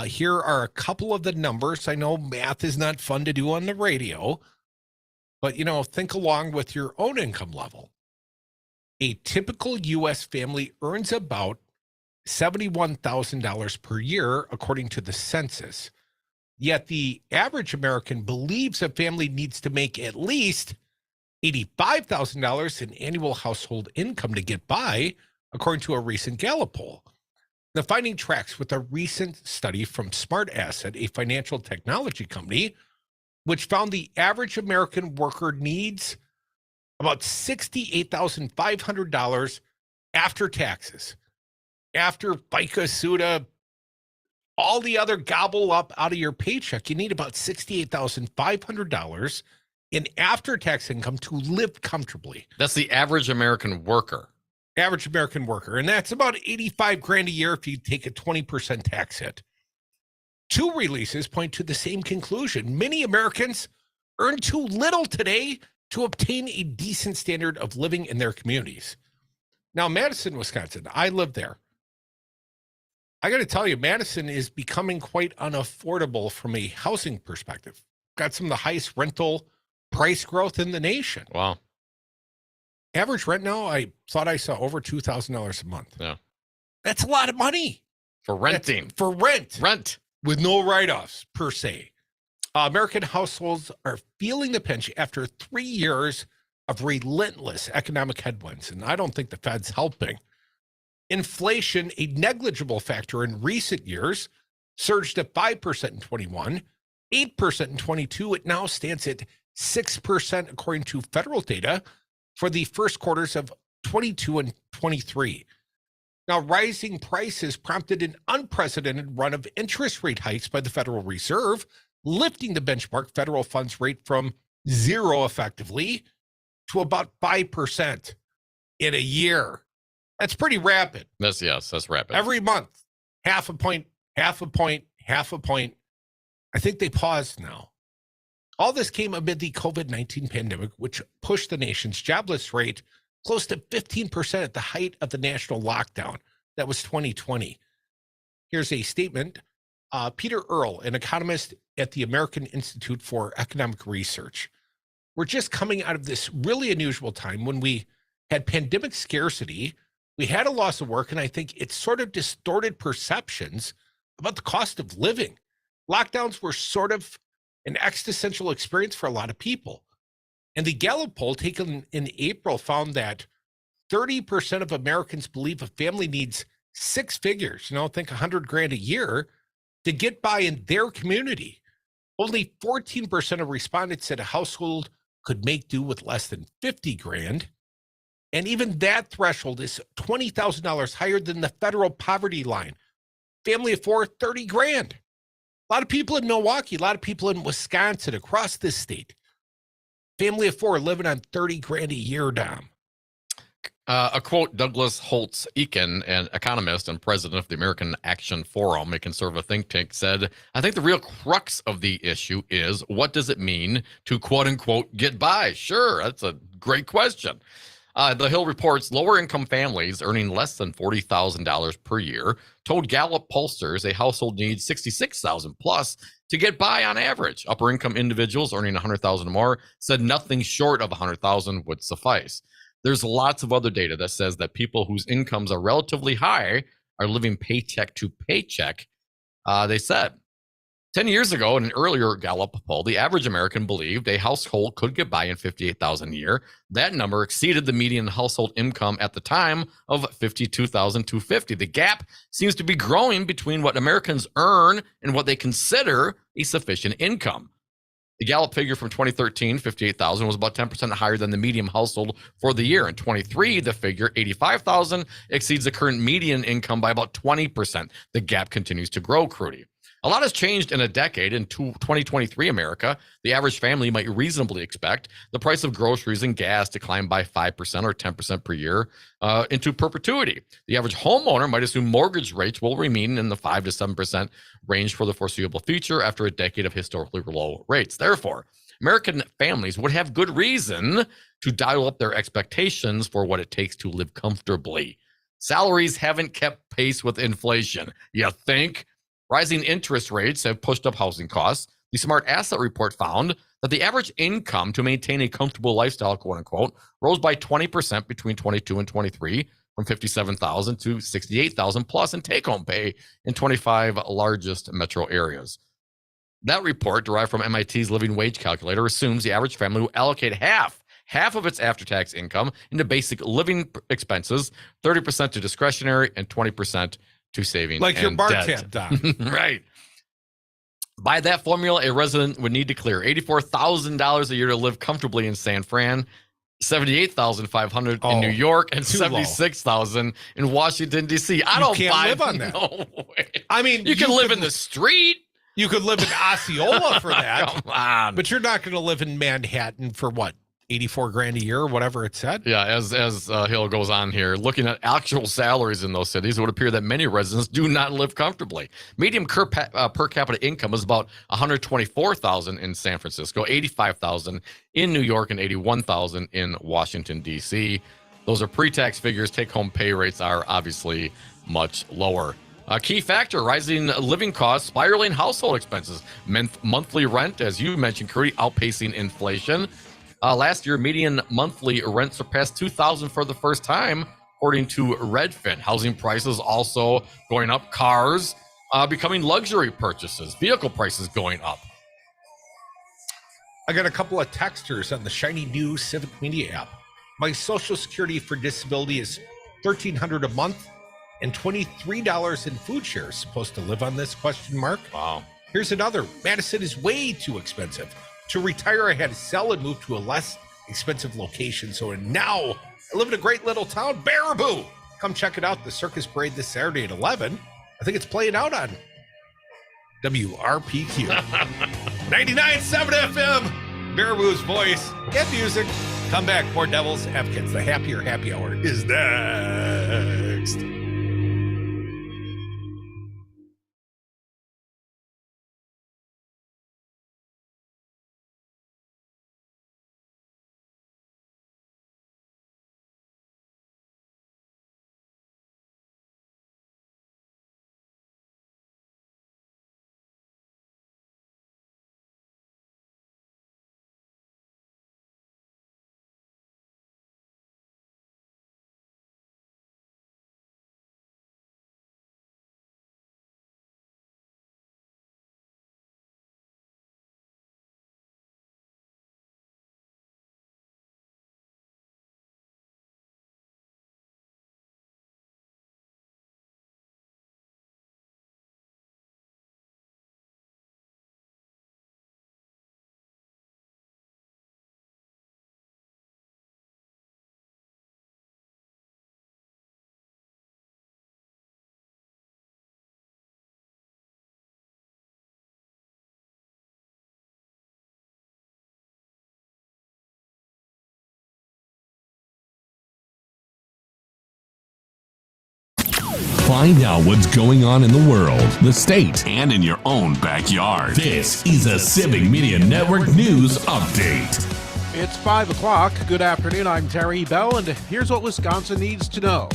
Here are a couple of the numbers. I know math is not fun to do on the radio, but, think along with your own income level. A typical U.S. family earns about $71,000 per year, according to the census. Yet the average American believes a family needs to make at least $85,000 in annual household income to get by, according to a recent Gallup poll. The finding tracks with a recent study from Smart Asset, a financial technology company, which found the average American worker needs about $68,500 after taxes. After FICA, SUTA, all the other gobble up out of your paycheck, you need about $68,500 in after-tax income to live comfortably. That's the average American worker. Average American worker. And that's about $85,000 a year if you take a 20% tax hit. Two releases point to the same conclusion. Many Americans earn too little today to obtain a decent standard of living in their communities. Now, Madison, Wisconsin, I live there. I got to tell you, Madison is becoming quite unaffordable from a housing perspective. Got some of the highest rental price growth in the nation. Wow. Average rent now, I thought I saw over $2,000 a month. Yeah. That's a lot of money. For renting. That's for rent. Rent. With no write-offs, per se. American households are feeling the pinch after 3 years of relentless economic headwinds, and I don't think the Fed's helping. Inflation, a negligible factor in recent years, surged to 5% in 21, 8% in 22. It now stands at 6%, according to federal data, for the first quarters of 22 and 23. Now, rising prices prompted an unprecedented run of interest rate hikes by the Federal Reserve, lifting the benchmark federal funds rate from 0 effectively to about 5% in a year. That's pretty rapid. That's rapid. Every month, half a point, half a point, half a point. I think they paused now. All this came amid the COVID-19 pandemic, which pushed the nation's jobless rate close to 15% at the height of the national lockdown. That was 2020. Here's a statement. Peter Earle, an economist at the American Institute for Economic Research. We're just coming out of this really unusual time when we had pandemic scarcity, we had a loss of work, and I think it sort of distorted perceptions about the cost of living. Lockdowns were sort of an existential experience for a lot of people. And the Gallup poll taken in April found that 30% of Americans believe a family needs 6 figures, think $100,000 a year to get by in their community. Only 14% of respondents said a household could make do with less than $50,000. And even that threshold is $20,000 higher than the federal poverty line. Family of 4, $30,000. A lot of people in Milwaukee, a lot of people in Wisconsin, across this state. Family of 4 living on $30,000 a year, Dom. A quote, Douglas Holtz-Eakin, an economist and president of the American Action Forum, a conservative think tank, said, I think the real crux of the issue is what does it mean to, quote unquote, get by? Sure, that's a great question. The Hill reports lower income families earning less than $40,000 per year told Gallup pollsters a household needs $66,000 plus to get by on average. Upper income individuals earning $100,000 or more said nothing short of $100,000 would suffice. There's lots of other data that says that people whose incomes are relatively high are living paycheck to paycheck. They said 10 years ago, in an earlier Gallup poll, the average American believed a household could get by in $58,000 a year. That number exceeded the median household income at the time of $52,250. The gap seems to be growing between what Americans earn and what they consider a sufficient income. The Gallup figure from 2013, 58,000, was about 10% higher than the median household for the year. In 23, the figure, 85,000, exceeds the current median income by about 20%. The gap continues to grow, Crudy. A lot has changed in a decade. In 2023 America, the average family might reasonably expect the price of groceries and gas to climb by 5% or 10% per year into perpetuity. The average homeowner might assume mortgage rates will remain in the 5 to 7% range for the foreseeable future after a decade of historically low rates. Therefore, American families would have good reason to dial up their expectations for what it takes to live comfortably. Salaries haven't kept pace with inflation. You think? Rising interest rates have pushed up housing costs. The Smart Asset Report found that the average income to maintain a comfortable lifestyle, quote unquote, rose by 20% between 22 and 23, from 57,000 to 68,000 plus in take-home pay in 25 largest metro areas. That report, derived from MIT's living wage calculator, assumes the average family will allocate half of its after-tax income into basic living expenses, 30% to discretionary, and 20% to saving like and your bar debt. tab, Don. Right. By that formula, a resident would need to clear $84,000 a year to live comfortably in San Fran, $78,500 in New York, and $76,000 in Washington, D.C. I don't live on that. No way. I mean, you can live in the street. You could live in Osceola for that. Come on. But you're not going to live in Manhattan for what? 84 grand a year or whatever it said. Yeah, as Hill goes on here, looking at actual salaries in those cities, it would appear that many residents do not live comfortably. Median per capita income is about $124,000 in San Francisco, $85,000 in New York, and $81,000 in Washington, D.C. Those are pre-tax figures. Take-home pay rates are obviously much lower. A key factor, rising living costs, spiraling household expenses, monthly rent, as you mentioned, Curry, outpacing inflation. Last year, median monthly rent surpassed $2,000 for the first time, according to Redfin. Housing prices also going up. Cars becoming luxury purchases. Vehicle prices going up. I got a couple of texters on the shiny new Civic Media app. My Social Security for disability is $1,300 a month and $23 in food shares. Supposed to live on this ? Wow. Here's another. Madison is way too expensive. To retire, I had to sell and move to a less expensive location. So now I live in a great little town, Baraboo. Come check it out. The Circus Parade this Saturday at 11. I think it's playing out on WRPQ. 99.7 FM. Baraboo's voice and music. Come back. More Devils Advocates. The Happier Happy Hour is next. Find out what's going on in the world, the state, and in your own backyard. This is a Civic Media Network News Update. It's 5 o'clock. Good afternoon. I'm Terry Bell, and here's what Wisconsin needs to know.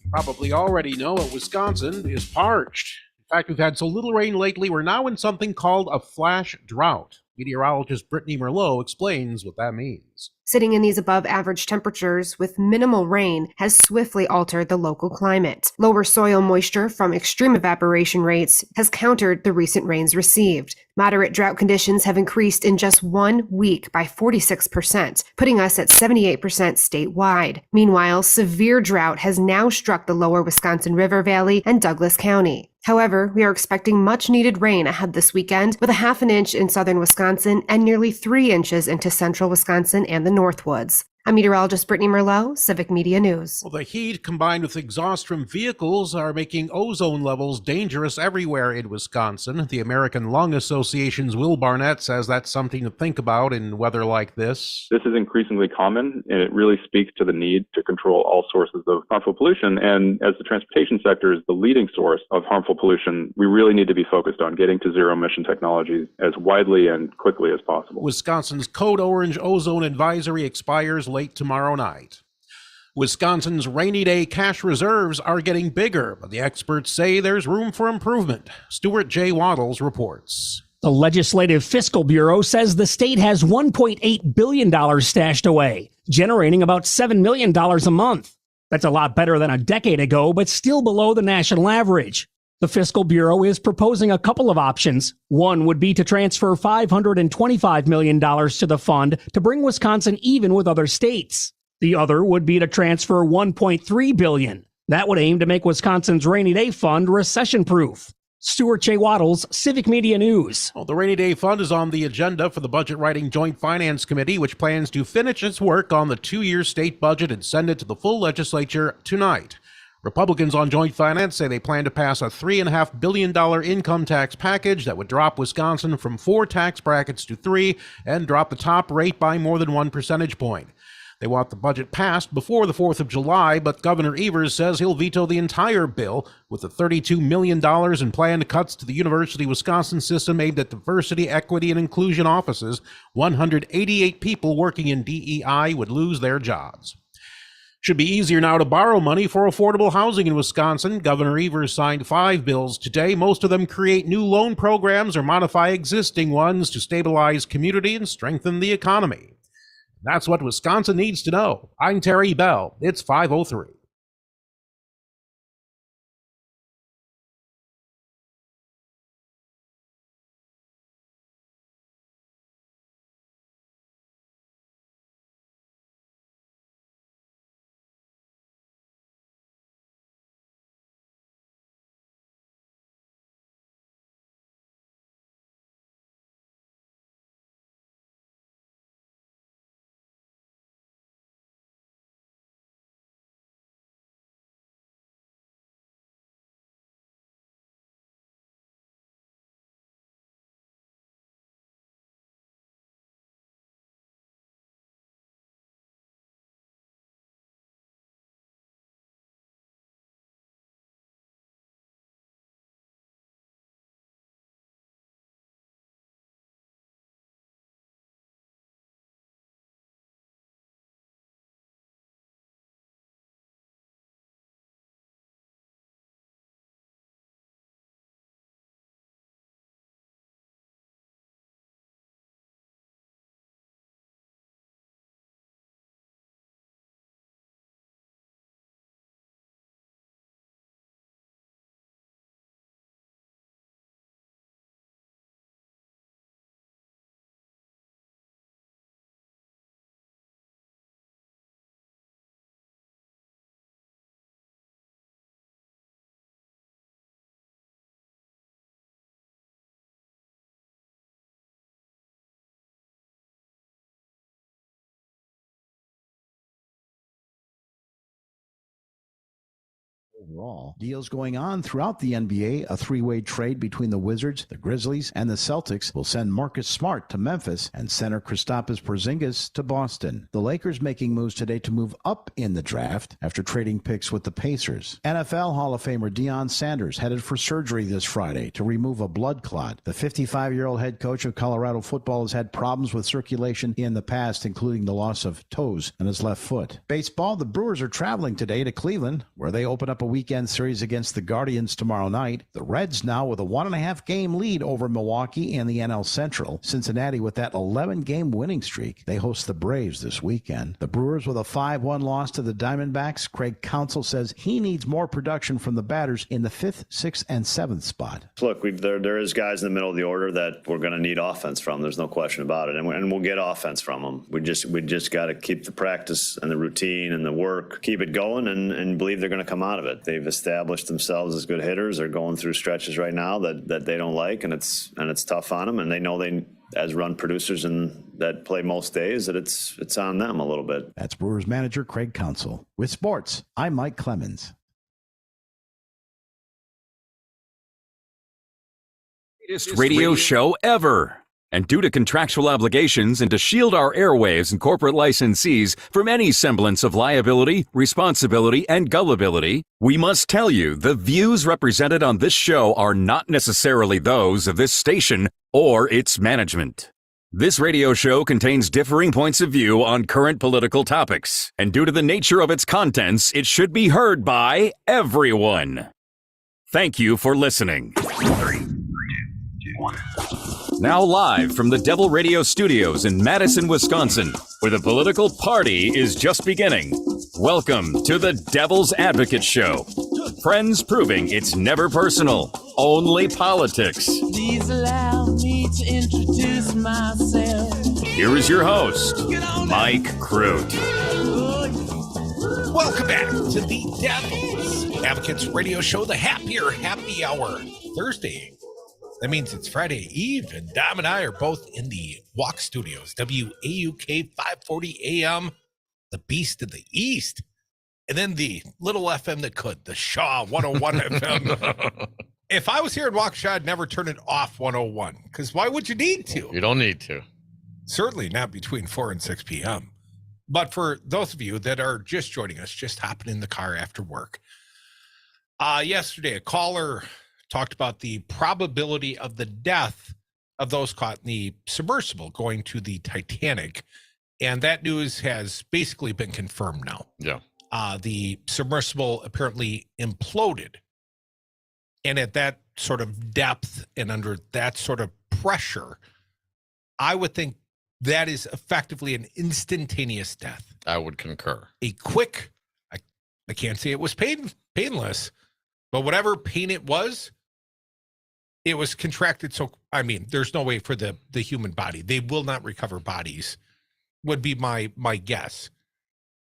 You probably already know that Wisconsin is parched. In fact, we've had so little rain lately, we're now in something called a flash drought. Meteorologist Brittany Merlot explains what that means. conditions. Sitting in these above average temperatures with minimal rain has swiftly altered the local climate. Lower soil moisture from extreme evaporation rates has countered the recent rains received. Moderate drought conditions have increased in just 1 week by 46%, putting us at 78% statewide. Meanwhile, severe drought has now struck the lower Wisconsin River Valley and Douglas County. However, we are expecting much needed rain ahead this weekend, with a half an inch in southern Wisconsin and nearly 3 inches into central Wisconsin and the Northwoods. I'm meteorologist Brittany Merlot, Civic Media News. Well, the heat combined with exhaust from vehicles are making ozone levels dangerous everywhere in Wisconsin. The American Lung Association's Will Barnett says that's something to think about in weather like this. This is increasingly common, and it really speaks to the need to control all sources of harmful pollution. And as the transportation sector is the leading source of harmful pollution, we really need to be focused on getting to zero-emission technologies as widely and quickly as possible. Wisconsin's Code Orange ozone advisory expires late tomorrow night. Wisconsin's rainy day cash reserves are getting bigger, but the experts say there's room for improvement. Stuart J. Waddles reports. The Legislative Fiscal Bureau says the state has $1.8 billion stashed away, generating about $7 million a month. That's a lot better than a decade ago, but still below the national average. The Fiscal Bureau is proposing a couple of options. One would be to transfer $525 million to the fund to bring Wisconsin even with other states. The other would be to transfer $1.3 billion. That would aim to make Wisconsin's rainy day fund recession-proof. Stuart J. Waddles, Civic Media News. Well, the Rainy Day Fund is on the agenda for the Budget Writing Joint Finance Committee, which plans to finish its work on the 2-year state budget and send it to the full legislature tonight. Republicans on Joint Finance say they plan to pass a $3.5 billion income tax package that would drop Wisconsin from 4 tax brackets to 3 and drop the top rate by more than 1 percentage point. They want the budget passed before the 4th of July, but Governor Evers says he'll veto the entire bill with the $32 million in planned cuts to the University of Wisconsin system aimed at diversity, equity, and inclusion offices. 188 people working in DEI would lose their jobs. Should be easier now to borrow money for affordable housing in Wisconsin. Governor Evers signed 5 bills today. Most of them create new loan programs or modify existing ones to stabilize community and strengthen the economy. That's what Wisconsin needs to know. I'm Terry Bell. It's 5:03. Overall, deals going on throughout the NBA. A 3-way trade between the Wizards, the Grizzlies, and the Celtics will send Marcus Smart to Memphis and center Kristaps Porzingis to Boston. The Lakers making moves today to move up in the draft after trading picks with the Pacers. NFL Hall of Famer Deion Sanders headed for surgery this Friday to remove a blood clot. The 55-year-old head coach of Colorado football has had problems with circulation in the past, including the loss of toes on his left foot. Baseball, the Brewers are traveling today to Cleveland, where they open up a weekend series against the Guardians tomorrow night. The Reds now with a 1.5 game lead over Milwaukee and the NL Central. Cincinnati with that 11-game winning streak. They host the Braves this weekend. The Brewers with a 5-1 loss to the Diamondbacks. Craig Counsell says he needs more production from the batters in the 5th, 6th, and 7th spot. Look, there is guys in the middle of the order that we're going to need offense from. There's no question about it, and we'll get offense from them. We just got to keep the practice and the routine and the work, keep it going, and believe they're going to come out of it. They've established themselves as good hitters. They're going through stretches right now that they don't like, and it's tough on them. And they know they, as run producers and that play most days, that it's on them a little bit. That's Brewers manager Craig Counsell. With sports, I'm Mike Clemens. Greatest radio show ever. And due to contractual obligations and to shield our airwaves and corporate licensees from any semblance of liability, responsibility, and gullibility, we must tell you the views represented on this show are not necessarily those of this station or its management. This radio show contains differing points of view on current political topics, and due to the nature of its contents, it should be heard by everyone. Thank you for listening. 3, 2, 1. Now live from the Devil Radio Studios in Madison, Wisconsin, where the political party is just beginning. Welcome to the Devil's Advocate Show. Friends proving it's never personal, only politics. Please allow me to introduce myself. Here is your host, Mike Crute. Welcome back to the Devil's Advocates Radio Show, the Happier Happy Hour Thursday. That means it's Friday Eve, and Dom and I are both in the WAUK Studios, WAUK 540 AM, the Beast of the East, and then the little FM that could, the Shaw 101 FM. If I was here in Waukesha, I'd never turn it off 101, because why would you need to? You don't need to. Certainly not between 4 and 6 p.m. But for those of you that are just joining us, just hopping in the car after work, yesterday a caller talked about the probability of the death of those caught in the submersible going to the Titanic. And that news has basically been confirmed now. Yeah. The submersible apparently imploded. And at that sort of depth and under that sort of pressure, I would think that is effectively an instantaneous death. I would concur. A quick, I can't say it was painless, but whatever pain it was contracted. So, I mean, there's no way for the human body. They will not recover bodies, would be my guess.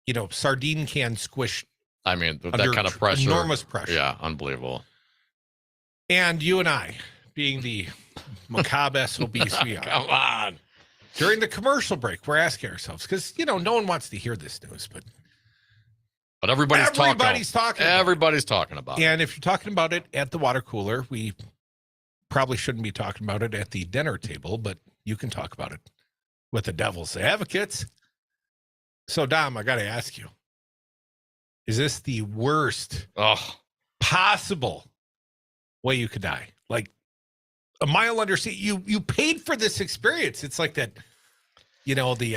You know, sardine can squish. I mean, that kind of pressure. Enormous pressure. Yeah, unbelievable. And you and I, being the macabre SOBs we are. Come on. During the commercial break, we're asking ourselves, because, you know, no one wants to hear this news, but everybody's talking. Everybody's talking about it. And if you're talking about it at the water cooler, we probably shouldn't be talking about it at the dinner table, but you can talk about it with the Devil's Advocates. So, Dom, I got to ask you, is this the worst possible way you could die? Like a mile under sea. You paid for this experience. It's like that, you know, the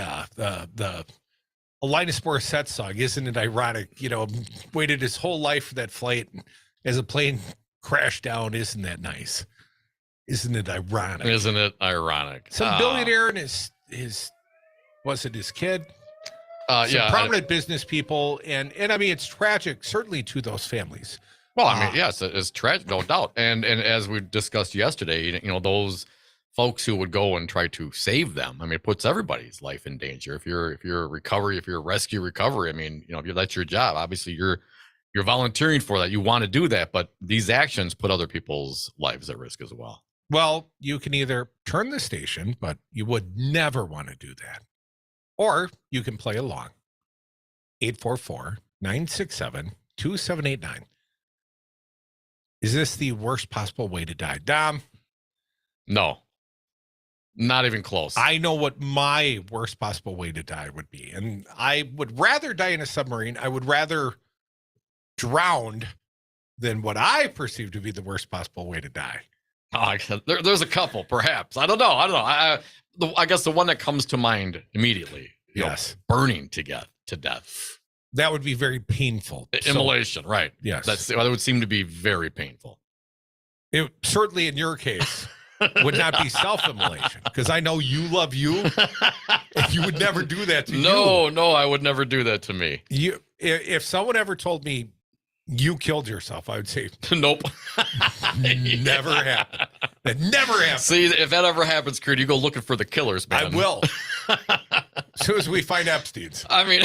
Alanis Morissette song, Isn't It Ironic? You know, waited his whole life for that flight, and as a plane crashed down. Isn't that nice? Isn't it ironic? Isn't it ironic? Some billionaire and his kid? Some prominent business people. And I mean, it's tragic, certainly to those families. Well, I mean, yes, it's tragic, no doubt. And as we discussed yesterday, you know, those folks who would go and try to save them, I mean, it puts everybody's life in danger. If you're a rescue recovery, I mean, you know, if that's your job, obviously you're volunteering for that. You want to do that, but these actions put other people's lives at risk as well. Well, you can either turn the station, but you would never want to do that. Or you can play along. 844-967-2789. Is this the worst possible way to die? Dom? No. Not even close. I know what my worst possible way to die would be. And I would rather die in a submarine. I would rather drown than what I perceive to be the worst possible way to die. There's a couple, perhaps. I don't know. I guess the one that comes to mind immediately. Yes. Burning to death. That would be very painful. Immolation, right? Yes, that would seem to be very painful. It certainly, in your case, would not be self-immolation, because I know you love you. And you would never do that to you. No, I would never do that to me. If someone ever told me you killed yourself, I would say, nope. Never happened. That never happened. See, if that ever happens, Kurt, you go looking for the killers, man. I will. As soon as we find Epstein's. I mean,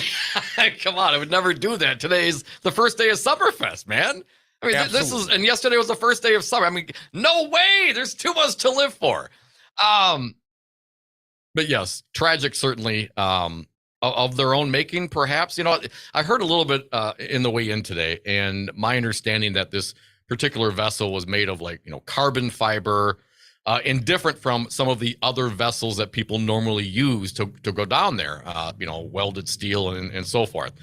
come on, I would never do that. Today's the first day of Summerfest, man. I mean, and yesterday was the first day of summer. I mean, no way. There's too much to live for. But yes, tragic, certainly, of their own making, perhaps. You know, I heard a little bit in the way in today, and my understanding that this particular vessel was made of, like, carbon fiber, and different from some of the other vessels that people normally use to go down there, welded steel and so forth.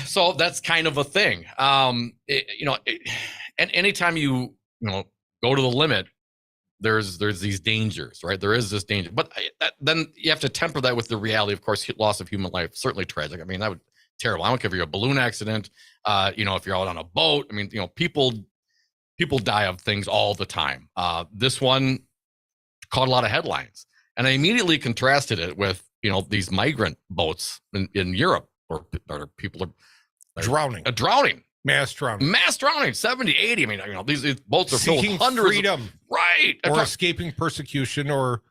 So that's kind of a thing. And anytime you go to the limit, there's these dangers, right? There is this danger, but then you have to temper that with the reality. Of course, loss of human life, certainly tragic. I mean, that would terrible. I don't care if you're a balloon accident, if you're out on a boat. I mean, people die of things all the time. This one caught a lot of headlines, and I immediately contrasted it with these migrant boats in Europe, or people are drowning. Mass drowning, 70, 80. I mean, these boats are filled with hundreds freedom, right? Or escaping persecution, or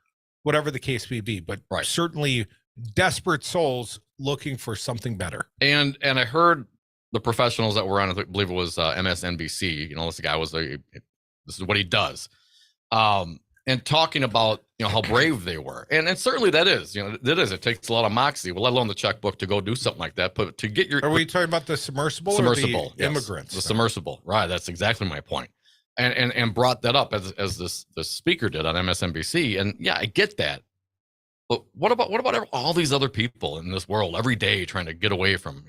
whatever the case may be. But certainly desperate souls looking for something better. And I heard the professionals that were on, I believe it was MSNBC. This guy this is what he does, and talking about how brave they were, and certainly that is, it takes a lot of moxie, let alone the checkbook to go do something like that. But to get are we talking about the submersible or the immigrants? The submersible, right? That's exactly my point, and brought that up as this speaker did on MSNBC, and yeah, I get that. But what about all these other people in this world every day trying to get away from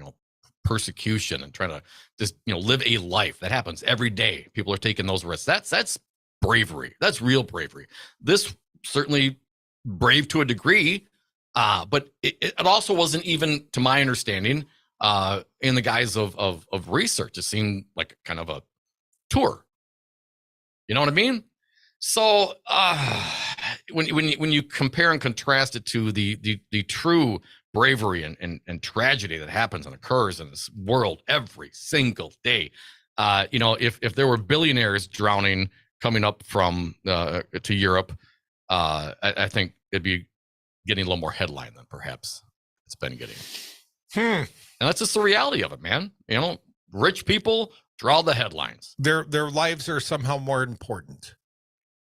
persecution and trying to just live a life that happens every day? People are taking those risks. That's bravery. That's real bravery. This certainly brave to a degree, but it also wasn't, even to my understanding, in the guise of research. It seemed like kind of a tour. You know what I mean? So when you compare and contrast it to the true bravery and tragedy that happens and occurs in this world every single day, if there were billionaires drowning coming up from to Europe, I think it'd be getting a little more headline than perhaps it's been getting. And that's just the reality of it, man. Rich people draw the headlines. Their lives are somehow more important.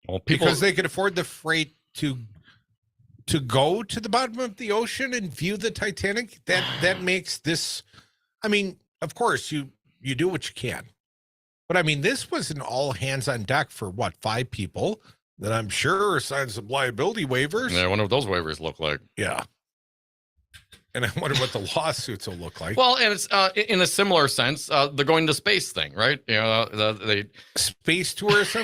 Well, because they can afford the freight to go to the bottom of the ocean and view the Titanic. That makes this. I mean, of course, you do what you can. But I mean, this was an all hands on deck for 5 people that I'm sure signed some liability waivers. Yeah, I wonder what those waivers look like. Yeah. And I wonder what the lawsuits will look like. Well, and it's in a similar sense, the going to space thing, right? They space tourism,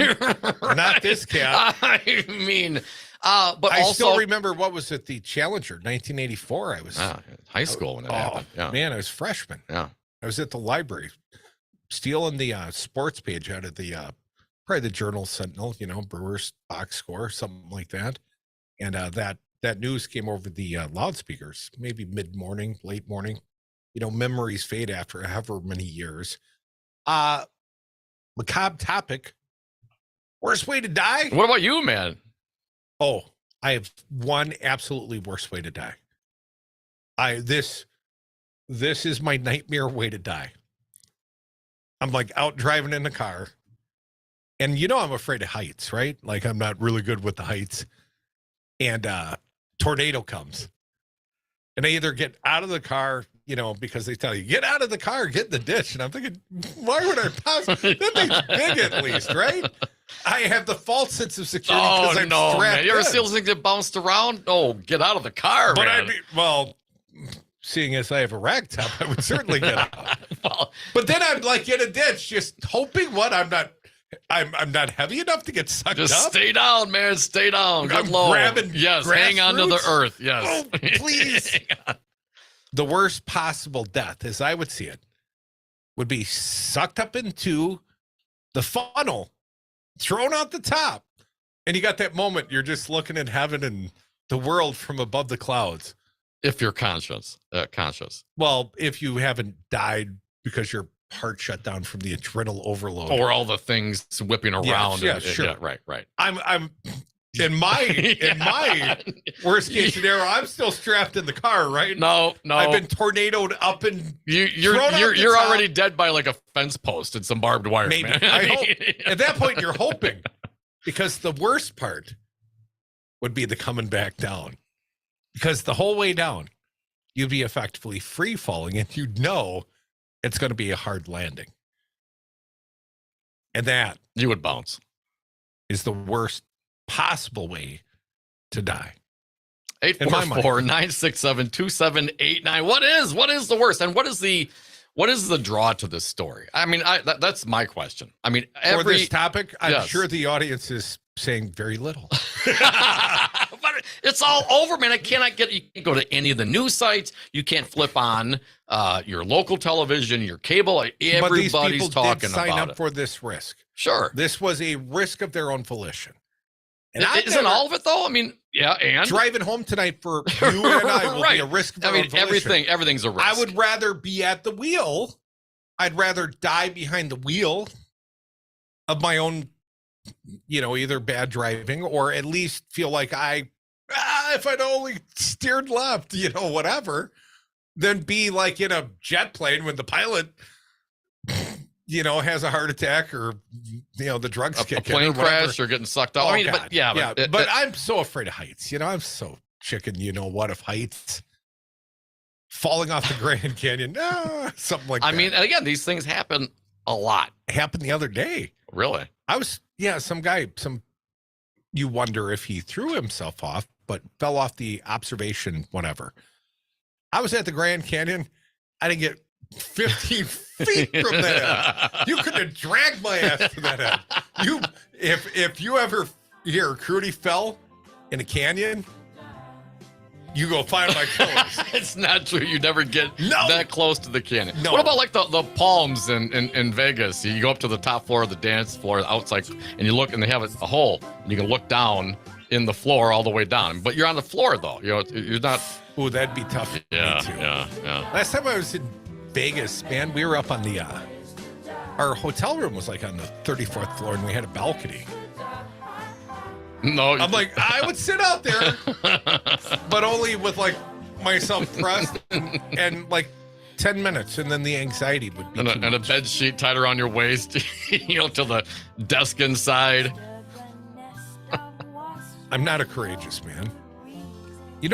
not this cat. I mean, but I also still remember, what was it? The Challenger, 1984. I was high school when it happened. Yeah. Man, I was freshman. Yeah, I was at the library, stealing the sports page out of the probably the Journal Sentinel, Brewers box score, something like that, and that news came over the loudspeakers, maybe mid-morning, late morning. Memories fade after however many years. Macabre topic. Worst way to die? What about you, man? Oh, I have one absolutely worst way to die. This is my nightmare way to die. I'm like out driving in the car, and I'm afraid of heights, right? Like, I'm not really good with the heights. And tornado comes, and I either get out of the car, because they tell you, get out of the car, get in the ditch. And I'm thinking, why would I possibly? That thing's big at least, right? I have the false sense of security because I'm strapped man. You ever in. see those things get bounced around? Oh, get out of the car, but man. Seeing as I have a rag top, I would certainly get out. But then I'd like in a ditch, just hoping I'm not heavy enough to get sucked up. Just stay down, man. Stay down. I'm Good low. grabbing yes, grass hang on to the roots. earth. Yes. Oh, please. the worst possible death, as I would see it, would be sucked up into the funnel, thrown out the top, and you got that moment you're just looking at heaven and the world from above the clouds. If you're conscious. Well, if you haven't died because your heart shut down from the adrenal overload, or all the things whipping around. Yeah, sure. Yeah, right. I'm in my worst case scenario, I'm still strapped in the car, right? No. I've been tornadoed up and you're already dead by like a fence post and some barbed wire. Maybe. Man. I hope. At that point, you're hoping, because the worst part would be the coming back down. Because the whole way down, you'd be effectively free falling, and you'd know it's going to be a hard landing. And that you would bounce is the worst possible way to die. 844-967-2789. What is the worst? And what is the draw to this story? I mean, that's my question. I mean, for this topic, I'm sure the audience is saying very little. But it's all over, man. You can't go to any of the news sites. You can't flip on your local television, your cable. Everybody's but these people talking did sign about up for this risk. Sure. This was a risk of their own volition. And isn't all of it though? I mean, yeah, and driving home tonight for you and I will be a risk of our own volition. Everything's a risk. I would rather be at the wheel. I'd rather die behind the wheel of my own, either bad driving, or at least feel like if I'd only steered left, whatever, than be like in a jet plane when the pilot, has a heart attack, or, the drugs kick in. A plane crash or getting sucked out. Oh, I mean, God. but I'm so afraid of heights. I'm so chicken, what of heights. Falling off the Grand Canyon, something like that. I mean, and again, these things happen a lot. Happened the other day. Really? Some guy, you wonder if he threw himself off, but fell off the observation, whatever. I was at the Grand Canyon. I didn't get 15 feet from that end. You couldn't have dragged my ass to that end. If you ever hear Crudy fell in a canyon, you go find my clothes. It's not true. You never get that close to the canyon. No. What about like the palms in Vegas? You go up to the top floor of the dance floor outside, and you look, and they have a hole, and you can look down in the floor all the way down. But you're on the floor though. You're not. Oh, that'd be tough. Yeah. Last time I was in Vegas, man, we were up on the our hotel room was like on the 34th floor, and we had a balcony. No, I'm like, I would sit out there, but only with like myself pressed and like 10 minutes, and then the anxiety would be and a bed sheet tied around your waist, to the desk inside. I'm not a courageous man.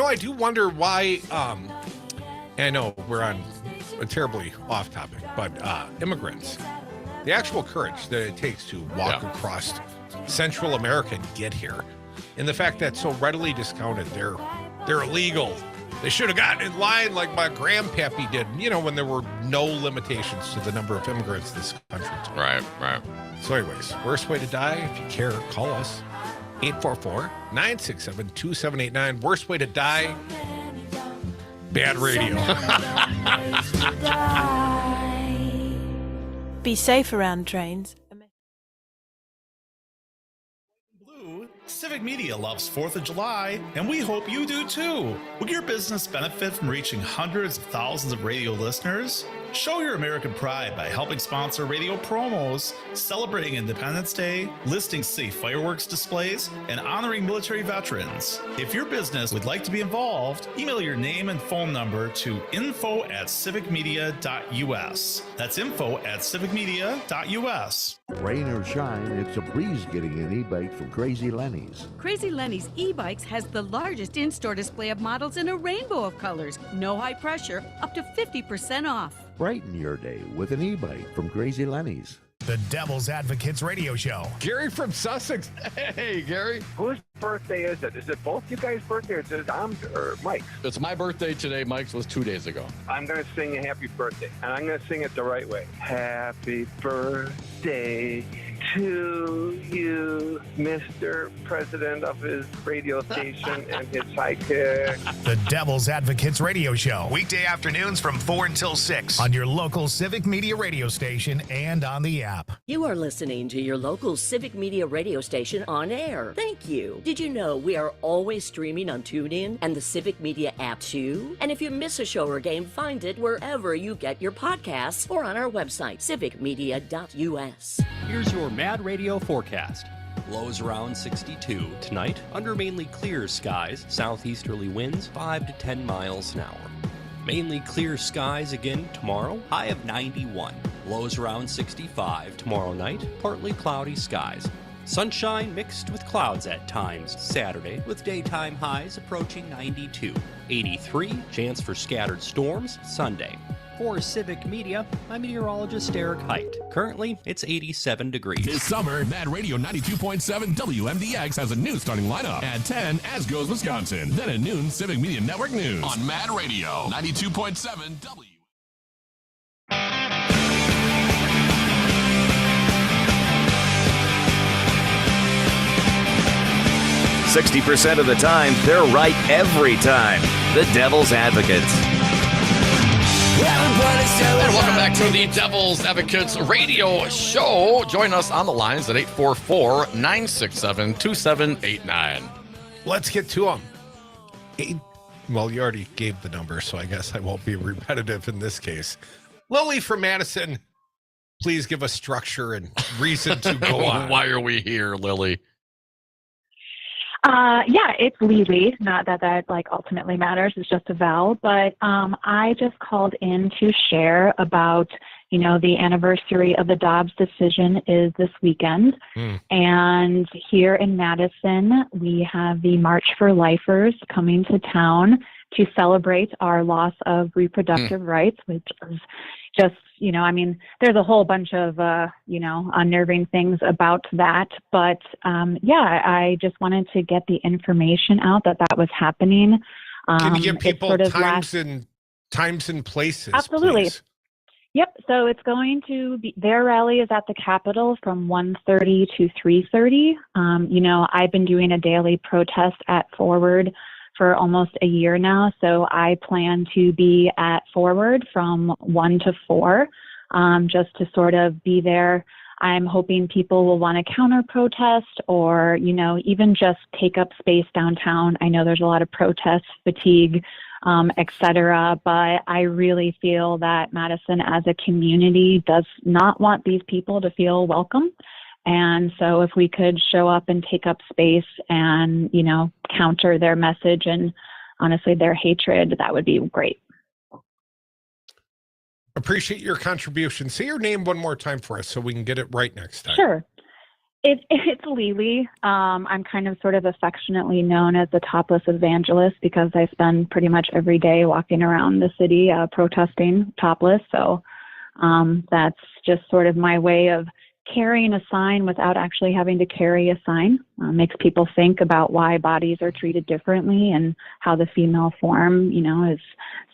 I do wonder why. I know we're on a terribly off topic, but immigrants, the actual courage that it takes to walk across Central America and get here, and the fact that so readily discounted, they're illegal. They should have gotten in line like my grandpappy did, when there were no limitations to the number of immigrants this country took. Right. So anyways, worst way to die, if you care, call us. 844-967-2789. Worst way to die, bad radio. Be safe around trains. Civic Media loves 4th of July, and we hope you do too. Will your business benefit from reaching hundreds of thousands of radio listeners? Show your American pride by helping sponsor radio promos, celebrating Independence Day, listing city fireworks displays, and honoring military veterans. If your business would like to be involved, email your name and phone number to info@civicmedia.us. That's info@civicmedia.us. Rain or shine, it's a breeze getting an e-bike from Crazy Lenny's. Crazy Lenny's e-bikes has the largest in-store display of models in a rainbow of colors. No high pressure, up to 50% off. Brighten your day with an e-bike from Crazy Lenny's. The Devil's Advocates Radio Show. Gary from Sussex. Hey, Gary. Whose birthday is it? Is it both you guys' birthday, or is it or Mike's? It's my birthday today. Mike's was 2 days ago. I'm going to sing a happy birthday, and I'm going to sing it the right way. Happy birthday to you, Mr. President of his radio station and his sidekick. The Devil's Advocates Radio Show, weekday afternoons from 4 until 6 on your local Civic Media radio station and on the app. You are listening to your local Civic Media radio station on air. Thank you. Did you know we are always streaming on TuneIn and the Civic Media app too? And if you miss a show or game, find it wherever you get your podcasts or on our website, civicmedia.us. Here's your Mad Radio forecast. Lows around 62. Tonight, under mainly clear skies, southeasterly winds 5 to 10 miles an hour. Mainly clear skies again tomorrow, high of 91. Lows around 65. Tomorrow night, partly cloudy skies. Sunshine mixed with clouds at times Saturday, with daytime highs approaching 92. 83, chance for scattered storms Sunday. For Civic Media, I'm meteorologist Eric Height. Currently, it's 87 degrees. This summer, Mad Radio 92.7 WMDX has a new starting lineup. At 10, As Goes Wisconsin. Then at noon, Civic Media Network News. On Mad Radio 92.7 W. 60% of the time, they're right every time. The Devil's Advocates. And welcome back to the Devil's Advocates radio show. Join us on the lines at 844-967-2789. Let's get to them. Well, you already gave the number, so I guess I won't be repetitive in this case. Lily from Madison, please give us structure and reason to go on. Why are we here, Lily? Yeah, it's Lily. Not that like ultimately matters. It's just a vowel. But I just called in to share about, the anniversary of the Dobbs decision is this weekend. And here in Madison, we have the March for Lifers coming to town to celebrate our loss of reproductive rights, which is just, there's a whole bunch of, unnerving things about that. But, I just wanted to get the information out that was happening. Can you give people times and places? Absolutely. Please? Yep. So it's going to be, their rally is at the Capitol from 1:30 to 3:30. I've been doing a daily protest at Forward for almost a year now. So I plan to be at Forward from 1 to 4, just to sort of be there. I'm hoping people will want to counter protest or, even just take up space downtown. I know there's a lot of protest fatigue, et cetera, but I really feel that Madison as a community does not want these people to feel welcome. And so if we could show up and take up space and, counter their message and honestly their hatred, that would be great. Appreciate your contribution. Say your name one more time for us so we can get it right next time. Sure. It's Lily. I'm kind of sort of affectionately known as the topless evangelist because I spend pretty much every day walking around the city protesting topless. So that's just sort of my way of carrying a sign without actually having to carry a sign. Makes people think about why bodies are treated differently and how the female form, is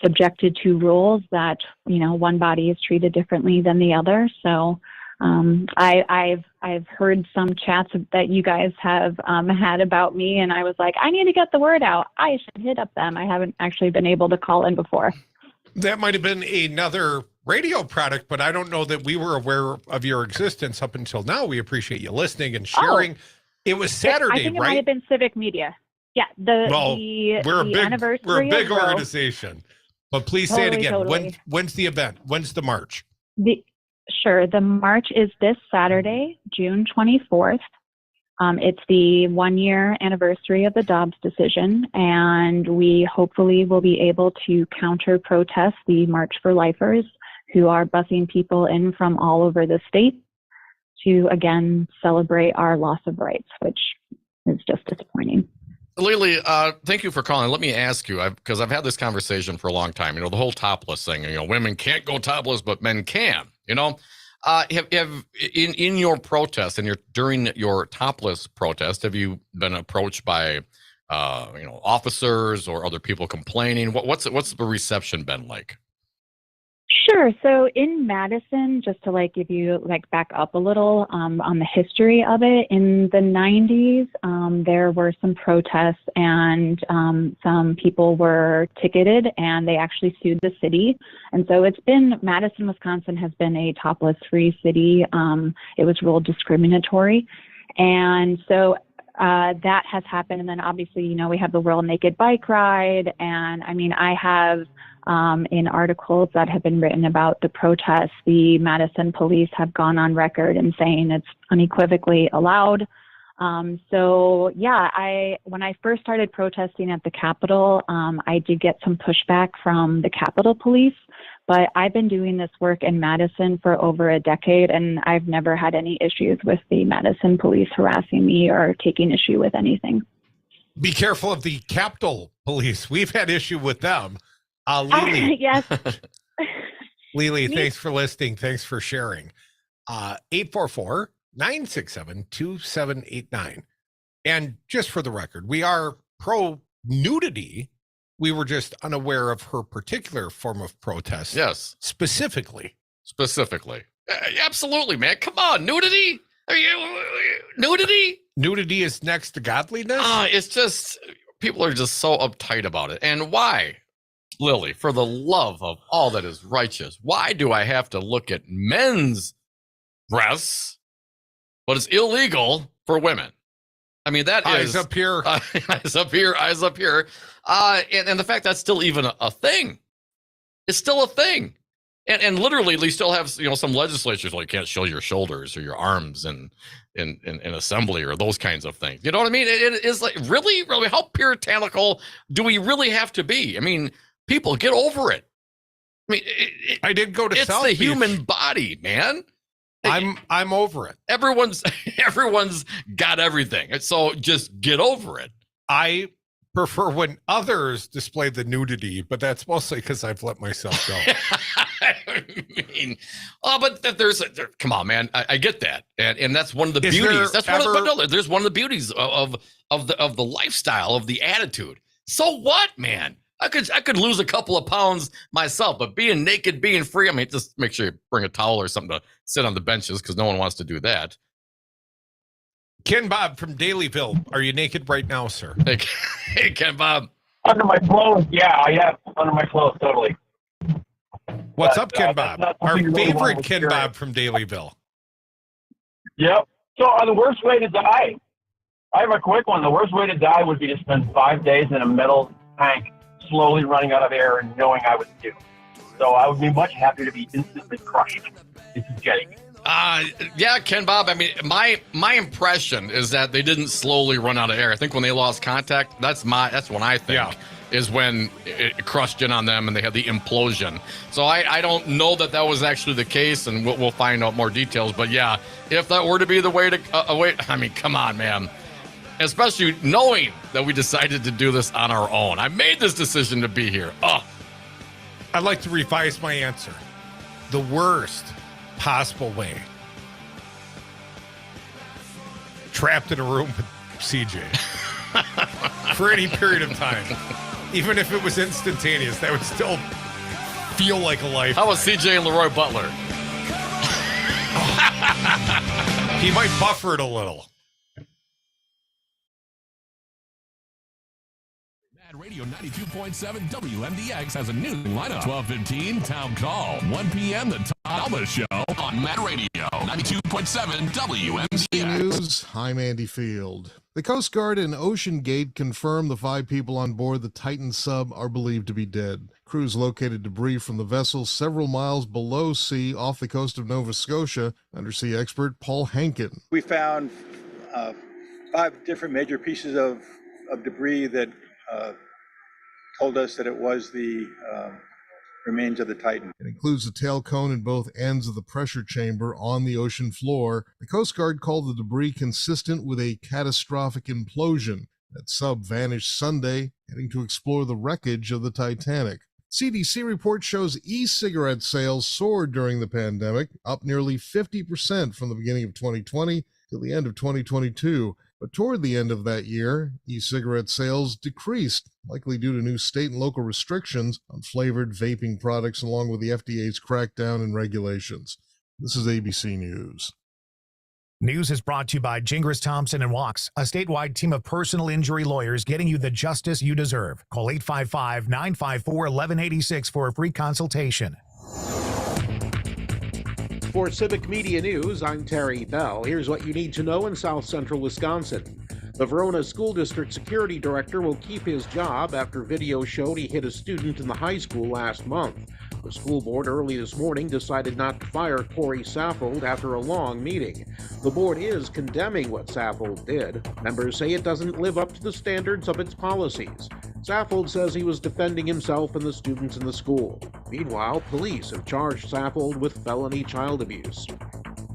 subjected to rules that, one body is treated differently than the other. So I've heard some chats that you guys have had about me, and I was like, I need to get the word out. I should hit up them. I haven't actually been able to call in before. That might have been another radio product, but I don't know that we were aware of your existence up until now. We appreciate you listening and sharing. It was Saturday, I think it right? might have been Civic Media. Yeah, we're a big anniversary organization. But please say it again. Totally. When's the event? When's the march? Sure. The march is this Saturday, June 24th. It's the 1-year anniversary of the Dobbs decision, and we hopefully will be able to counter protest the March for Lifers, who are busing people in from all over the state to, again, celebrate our loss of rights, which is just disappointing. Lily, thank you for calling. Let me ask you, because I've had this conversation for a long time, the whole topless thing, women can't go topless, but men can, have in your protest and during your topless protest, have you been approached by, officers or other people complaining? What's the reception been like? Sure. So in Madison, just to give you back up a little on the history of it, in the 90s, there were some protests and some people were ticketed and they actually sued the city. And so Madison, Wisconsin has been a topless free city. It was ruled discriminatory. And so that has happened. And then obviously, we have the World Naked Bike Ride. And I have in articles that have been written about the protests, the Madison police have gone on record and saying it's unequivocally allowed. When I first started protesting at the Capitol, I did get some pushback from the Capitol Police, but I've been doing this work in Madison for over a decade, and I've never had any issues with the Madison Police harassing me or taking issue with anything. Be careful of the Capitol Police. We've had issue with them. Lily. Yes. Lily, thanks for listening. Thanks for sharing. 844-967-2789. And just for the record, we are pro nudity. We were just unaware of her particular form of protest. Yes. Specifically. Absolutely, man. Come on. Nudity? Nudity? Nudity is next to godliness? It's just, people are just so uptight about it. And why? Lily, for the love of all that is righteous, why do I have to look at men's breasts, but it's illegal for women? That eyes is up here. Eyes up here, eyes up here. And the fact that's still even a thing. It's still a thing. And literally, they still have, some legislatures like you can't show your shoulders or your arms in assembly or those kinds of things. You know what I mean? It is like, really, how puritanical do we really have to be? People, get over it. I did go to it's South the Beach. Human body, man. I'm over it. Everyone's got everything. And so just get over it. I prefer when others display the nudity, but that's mostly because I've let myself go. But come on, man. I get that. And that's one of the beauties. There's one of the beauties of the lifestyle, of the attitude. So what, man? I could lose a couple of pounds myself, but being naked, being free, just make sure you bring a towel or something to sit on the benches because no one wants to do that. Ken Bob from Dalyville, are you naked right now, sir? Hey, Ken Bob. Under my clothes, under my clothes, totally. What's up, Ken Bob? Our favorite Ken Bob from Dalyville. Yep. So the worst way to die, I have a quick one. The worst way to die would be to spend 5 days in a metal tank slowly running out of air and knowing I was due. So I would be much happier to be instantly crushed. This is getting me. Yeah, Ken Bob. My impression is that they didn't slowly run out of air. I think when they lost contact, that's when I think is when it crushed in on them and they had the implosion. So I don't know that was actually the case, and we'll find out more details. But yeah, if that were to be the way to come on, man. Especially knowing that we decided to do this on our own. I made this decision to be here. I'd like to revise my answer. The worst possible way. Trapped in a room with CJ for any period of time. Even if it was instantaneous, that would still feel like a life. How was CJ and Leroy Butler? He might buffer it a little. Radio 92.7 WMDX has a new lineup. 12:15 Town Call. 1 p.m. The Tom Alba Show on Mad Radio 92.7 WMDX. News. I'm Andy Field. The Coast Guard and Ocean Gate confirmed the 5 people on board the Titan sub are believed to be dead. Crews located debris from the vessel several miles below sea off the coast of Nova Scotia. Undersea expert Paul Hankin. We found 5 different major pieces of debris that told us that it was the remains of the Titan. It includes the tail cone and both ends of the pressure chamber on the ocean floor. The Coast Guard called the debris consistent with a catastrophic implosion. That sub vanished Sunday, heading to explore the wreckage of the Titanic. CDC report shows e-cigarette sales soared during the pandemic, up nearly 50% from the beginning of 2020 to the end of 2022. But toward the end of that year, e-cigarette sales decreased, likely due to new state and local restrictions on flavored vaping products along with the FDA's crackdown and regulations. This is ABC News. News is brought to you by Gingras Thompson and WAUK, a statewide team of personal injury lawyers getting you the justice you deserve. Call 855-954-1186 for a free consultation. For Civic Media News, I'm Terry Bell. Here's what you need to know in South Central Wisconsin. The Verona School District Security Director will keep his job after video showed he hit a student in the high school last month. The school board early this morning decided not to fire Corey Saffold after a long meeting. The board is condemning what Saffold did. Members say it doesn't live up to the standards of its policies. Saffold says he was defending himself and the students in the school. Meanwhile, police have charged Saffold with felony child abuse.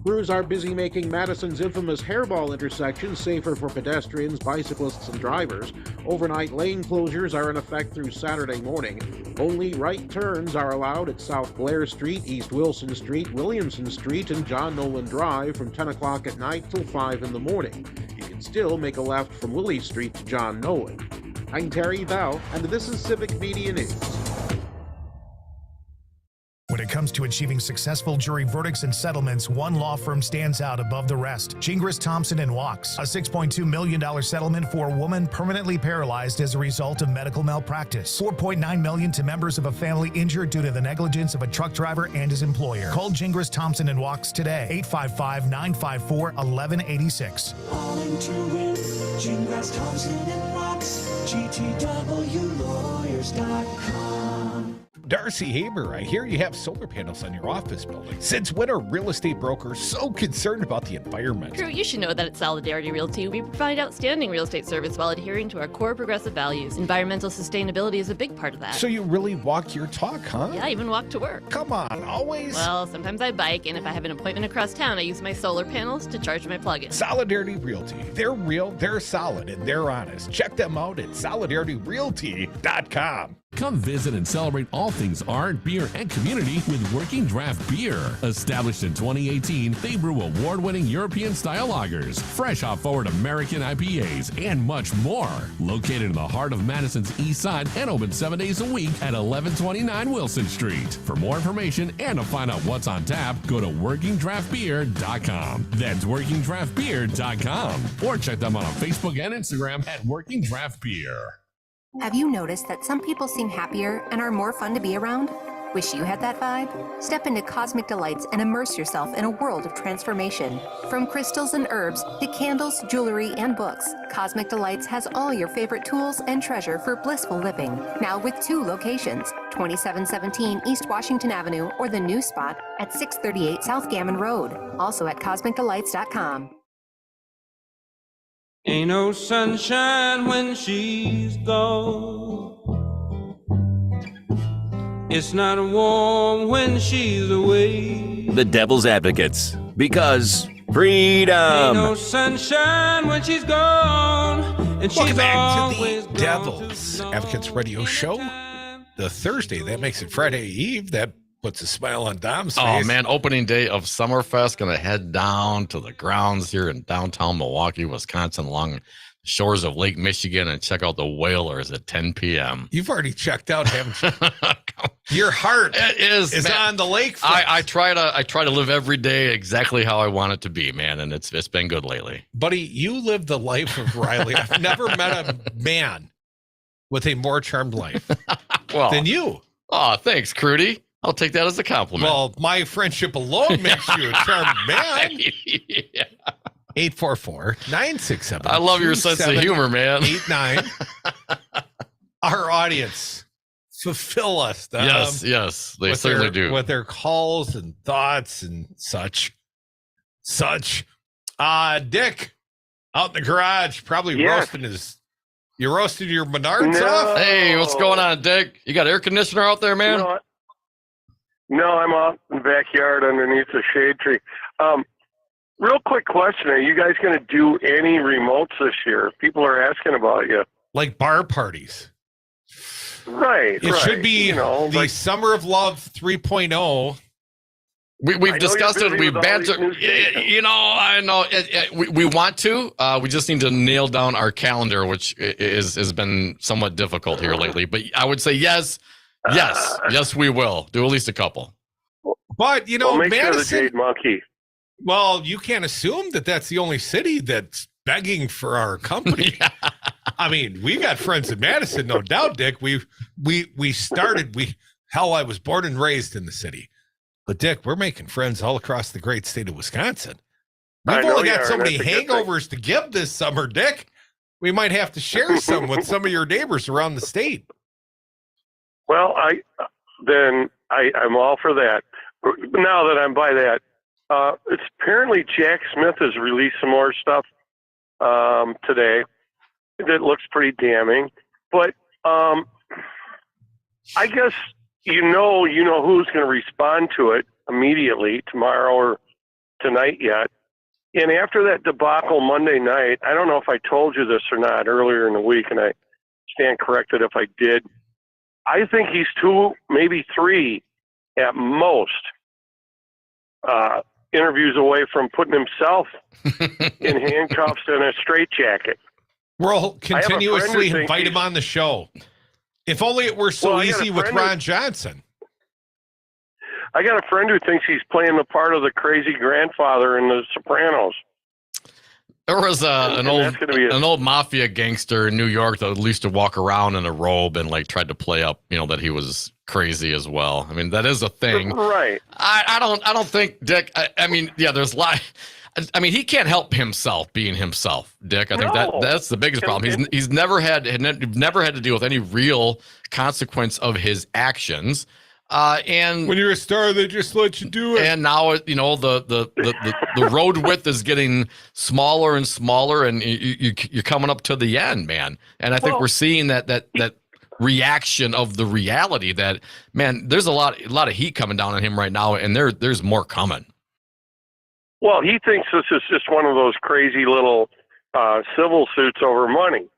Crews are busy making Madison's infamous hairball intersection safer for pedestrians, bicyclists, and drivers. Overnight lane closures are in effect through Saturday morning. Only right turns are allowed at South Blair Street, East Wilson Street, Williamson Street, and John Nolan Drive from 10 o'clock at night till 5 in the morning. You can still make a left from Willie Street to John Nolan. I'm Terry Bell, and this is Civic Media News. When it comes to achieving successful jury verdicts and settlements, one law firm stands out above the rest. Gingras Thompson and WAUK, a $6.2 million settlement for a woman permanently paralyzed as a result of medical malpractice. $4.9 million to members of a family injured due to the negligence of a truck driver and his employer. Call Gingras Thompson and WAUK today, 855-954-1186. All in to win. Gingras Thompson and WAUK, GTWlawyers.com. Darcy Haber, I hear you have solar panels on your office building. Since when are real estate brokers so concerned about the environment? Drew, you should know that at Solidarity Realty, we provide outstanding real estate service while adhering to our core progressive values. Environmental sustainability is a big part of that. So you really walk your talk, huh? Yeah, I even walk to work. Come on, always? Well, sometimes I bike, and if I have an appointment across town, I use my solar panels to charge my plug-in. Solidarity Realty. They're real, they're solid, and they're honest. Check them out at solidarityrealty.com. Come visit and celebrate all things art, beer, and community with Working Draft Beer. Established in 2018, they brew award-winning European-style lagers, fresh hop-forward American IPAs, and much more. Located in the heart of Madison's East Side and open 7 days a week at 1129 Wilson Street. For more information and to find out what's on tap, go to WorkingDraftBeer.com. That's WorkingDraftBeer.com. Or check them out on Facebook and Instagram at Working Draft Beer. Have you noticed that some people seem happier and are more fun to be around? Wish you had that vibe? Step into Cosmic Delights and immerse yourself in a world of transformation. From crystals and herbs to candles, jewelry, and books, Cosmic Delights has all your favorite tools and treasure for blissful living. Now with 2 locations, 2717 East Washington Avenue or the new spot at 638 South Gammon Road. Also at CosmicDelights.com. Ain't no sunshine when she's gone. It's not warm when she's away. The Devil's Advocates, because freedom. Ain't no sunshine when she's gone. And Welcome she's back to always the Devil's Advocates Radio Show. The Thursday, that makes it Friday Eve. That puts a smile on Dom's face. Oh, man, opening day of Summerfest. Going to head down to the grounds here in downtown Milwaukee, Wisconsin, along the shores of Lake Michigan, and check out the Whalers at 10 p.m. You've already checked out, haven't you? Your heart is on the lakefront. I try to live every day exactly how I want it to be, man, and it's been good lately. Buddy, you live the life of Riley. I've never met a man with a more charmed life than you. Oh, thanks, Crudy. I'll take that as a compliment. Well, my friendship alone makes you a charmed man. Yeah. 844-967. I love your sense of humor, man. 89. Our audience fulfill us. Yes, they certainly do. With their calls and thoughts and such. Dick, out in the garage, probably roasting his. You roasted your Menards off? Hey, what's going on, Dick? You got air conditioner out there, man? No, I'm off in the backyard underneath a shade tree. Real quick question. Are you guys going to do any remotes this year? People are asking about you. Like bar parties. Right. It should be the Summer of Love 3.0 We've discussed it. We've bantered. I know. We want to. We just need to nail down our calendar, which has been somewhat difficult here lately. But I would say yes, we will do at least a couple. But make Madison, sure the Jade Monkey. Well, you can't assume that that's the only city that's begging for our company. Yeah. I mean, we got friends in Madison, no doubt, Dick. I was born and raised in the city. But Dick, we're making friends all across the great state of Wisconsin. We've only got so many hangovers to give this summer, Dick. We might have to share some with some of your neighbors around the state. Well, I'm all for that. Now that I'm by that, it's apparently Jack Smith has released some more stuff today that looks pretty damning. But I guess you know who's going to respond to it immediately tomorrow or tonight yet. And after that debacle Monday night, I don't know if I told you this or not earlier in the week, and I stand corrected if I did. I think he's 2, maybe 3 at most interviews away from putting himself in handcuffs and a straitjacket. We'll continuously invite him on the show. If only it were so easy with Ron Johnson. I got a friend who thinks he's playing the part of the crazy grandfather in The Sopranos. There was an old mafia gangster in New York that used to walk around in a robe and tried to play up, that he was crazy as well. I mean, that is a thing, right? I don't think, Dick. There's a lot. I mean, he can't help himself being himself, Dick. I think that's the biggest problem. He's never had to deal with any real consequence of his actions. And when you're a star, they just let you do it. And now, the road width is getting smaller and smaller, and you're coming up to the end, man. And I think we're seeing that reaction of the reality that, man, there's a lot of heat coming down on him right now, and there's more coming. Well, he thinks this is just one of those crazy little civil suits over money.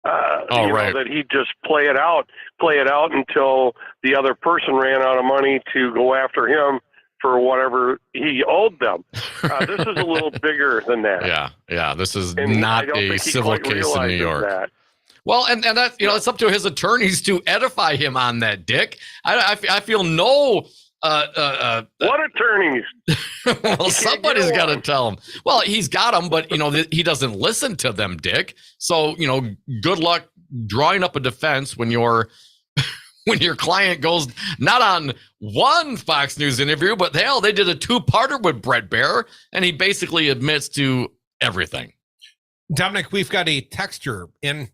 Right. That he'd just play it out until the other person ran out of money to go after him for whatever he owed them. This is a little bigger than that. Yeah. This is not a civil case in New York. That. Well, and that it's up to his attorneys to edify him on that, Dick. I feel no. What attorneys? Well, somebody's got to tell him. Well, he's got them, but he doesn't listen to them, Dick. So good luck drawing up a defense when your client goes not on one Fox News interview, but hell, they did a 2-parter with Brett Baer, and he basically admits to everything. Dominic, we've got a texture, and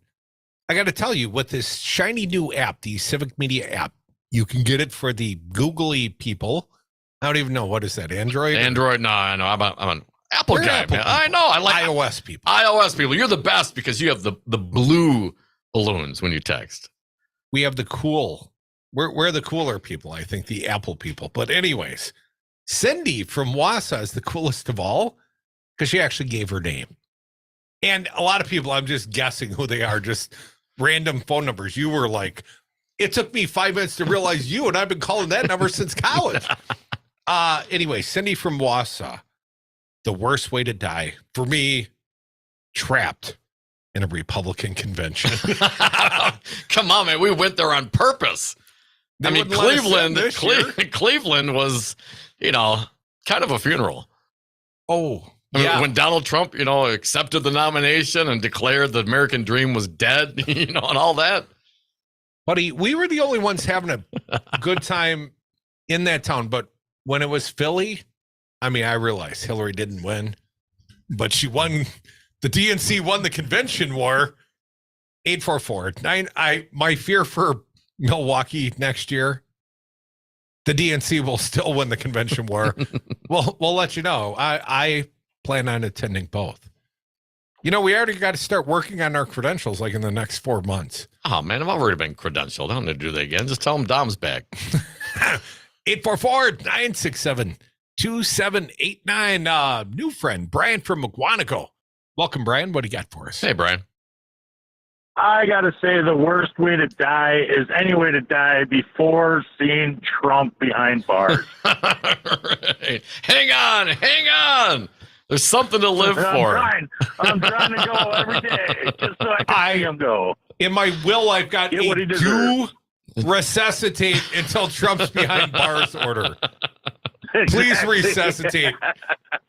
I got to tell you, with this shiny new app, the Civic Media app. You can get it for the googly people. I don't even know. What is that, Android? Android? No, I know. I'm an Apple guy, man. I know. I like iOS people. iOS people. You're the best because you have the blue balloons when you text. We have the cool. We're the cooler people, I think, the Apple people. But anyways, Cindy from Wausau is the coolest of all because she actually gave her name. And a lot of people, I'm just guessing who they are, just random phone numbers. You were like... It took me 5 minutes to realize you, and I've been calling that number since college. Anyway, Cindy from Wausau, the worst way to die for me, trapped in a Republican convention. Come on, man. We went there on purpose. Cleveland was, kind of a funeral. Oh, yeah. When Donald Trump, accepted the nomination and declared the American dream was dead, and all that. Buddy, we were the only ones having a good time in that town. But when it was Philly, I realized Hillary didn't win, but she won. The DNC won the convention war. 844-9. My fear for Milwaukee next year, the DNC will still win the convention war. We'll let you know. I plan on attending both. We already got to start working on our credentials in the next 4 months. Oh, man, I've already been credentialed. I don't need to do that again. Just tell them Dom's back. 844-967-2789. New friend, Brian from McWanago. Welcome, Brian. What do you got for us? Hey, Brian. I got to say the worst way to die is any way to die before seeing Trump behind bars. Right. Hang on. There's something to live for. I'm trying to go every day just so I can see him go. In my will, I've got Get what he a deserves. do resuscitate until Trump's behind bars order. Please resuscitate.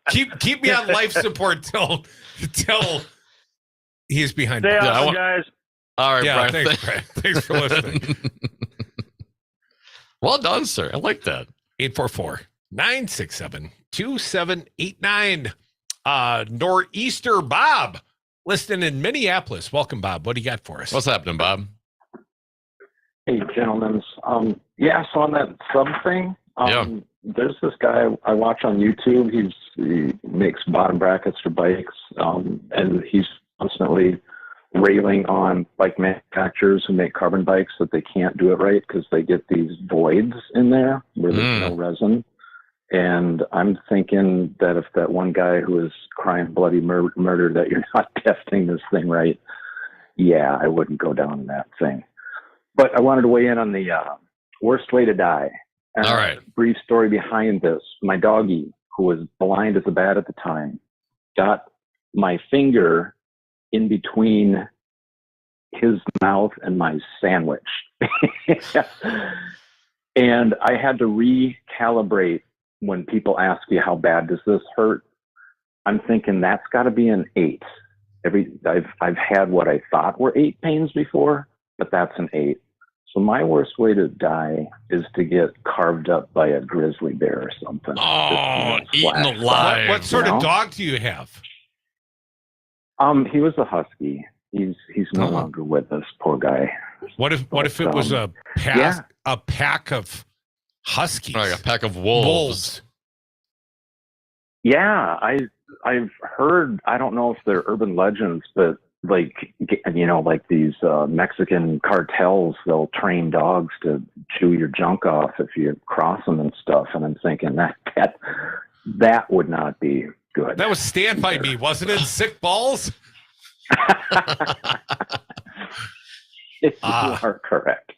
Keep me on life support till he's behind Stay bars. awesome, guys. All right, Yeah, Brian. thanks, Brian. Thanks for listening. Well done, sir. I like that. 844-967-2789. Nor'easter Bob, listening in Minneapolis. Welcome, Bob. What do you got for us? What's happening, Bob? Hey, gentlemen. So on that sub thing, there's this guy I watch on YouTube. He makes bottom brackets for bikes, and he's constantly railing on bike manufacturers who make carbon bikes that they can't do it right because they get these voids in there where there's no resin. And I'm thinking that if that one guy who is crying bloody murder that you're not testing this thing right, yeah, I wouldn't go down that thing. But I wanted to weigh in on the worst way to die. All right. Brief story behind this. My doggie, who was blind as a bat at the time, got my finger in between his mouth and my sandwich. And I had to recalibrate when people ask you, how bad does this hurt? I'm thinking that's got to be an 8. I've had what I thought were 8 pains before, but that's an 8. So my worst way to die is to get carved up by a grizzly bear or something. Oh, eaten alive. What sort of dog do you have? He was a husky. He's no longer with us, poor guy. What if it was a pack of huskies? Like a pack of wolves. Yeah, I've heard, I don't know if they're urban legends, but like these Mexican cartels, they'll train dogs to chew your junk off if you cross them and stuff. And I'm thinking that would not be good. That was Stand By Me, wasn't it? Sick balls? You are correct.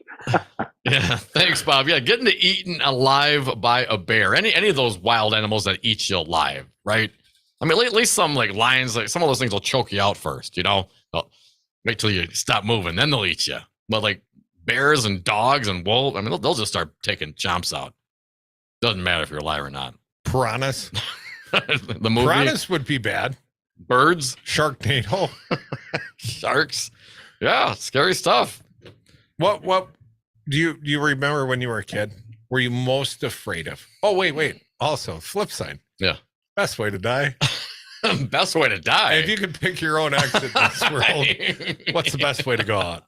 Yeah, thanks, Bob. Yeah, getting to eaten alive by a bear. Any of those wild animals that eat you alive, right? I mean, at least some like lions, like some of those things will choke you out first, They'll wait till you stop moving, then they'll eat you. But like bears and dogs and wolves, I mean, they'll just start taking chomps out. Doesn't matter if you're alive or not. Piranhas. The movie. Piranhas would be bad. Birds. Sharknado. Sharks. Yeah, scary stuff. What do you remember when you were a kid? Were you most afraid of? Oh, wait. Also, flip side. Yeah. Best way to die. Best way to die. If you could pick your own exit in this world, what's the best way to go out?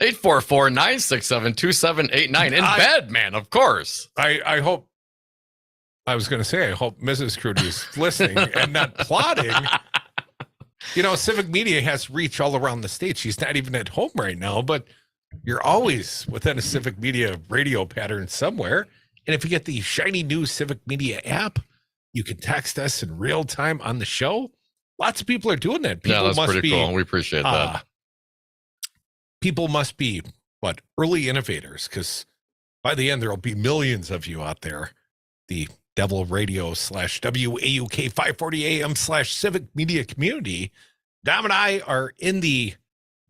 844-967-2789. In bed, man, of course. I hope Mrs. Crudy is listening and not plotting. Civic Media has reach all around the state. She's not even at home right now, but you're always within a Civic Media radio pattern somewhere. And if you get the shiny new Civic Media app, you can text us in real time on the show. Lots of people are doing that. People that's pretty cool. We appreciate that. People must be, early innovators, because by the end, there will be millions of you out there. The Devil Radio / WAUK 540 AM / Civic Media community. Dom and I are in the,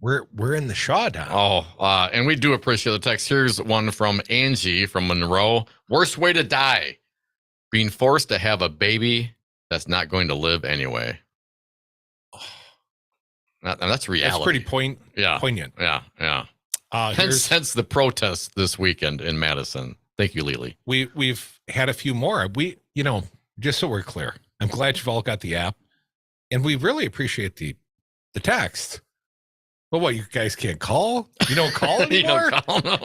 we're in the Shaw, Dom. And we do appreciate the text. Here's one from Angie from Monroe. Worst way to die. Being forced to have a baby that's not going to live anyway. And that's reality. That's pretty poignant. Yeah. Hence the protest this weekend in Madison. Thank you, Lily. We've had a few more. Just so we're clear, I'm glad you've all got the app, and we really appreciate the text. But what, you guys can't call? You don't call anymore? You don't call, no.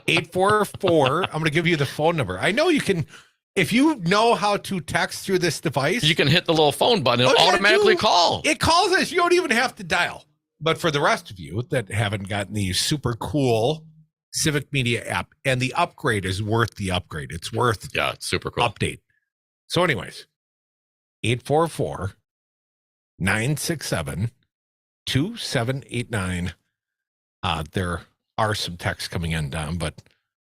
844. I'm going to give you the phone number. I know you can. If you know how to text through this device, you can hit the little phone button. It'll automatically call. It calls us. You don't even have to dial. But for the rest of you that haven't gotten the super cool Civic Media app, and the upgrade is worth the upgrade. It's worth it's super cool. Update. So anyways, 844-967-2789. 2789. There are some texts coming in, Dom, but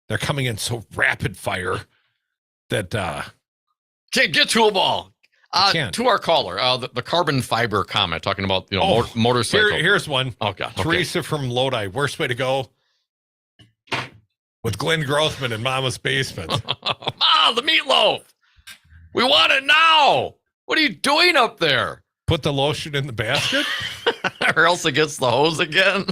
they're coming in so rapid fire that can't get to them all. To our caller, the carbon fiber comment talking about motorcycle. Here's one. Oh God, Teresa from Lodi. Worst way to go with Glenn Grothman in Mama's basement. The meatloaf. We want it now. What are you doing up there? Put the lotion in the basket, or else it gets the hose again.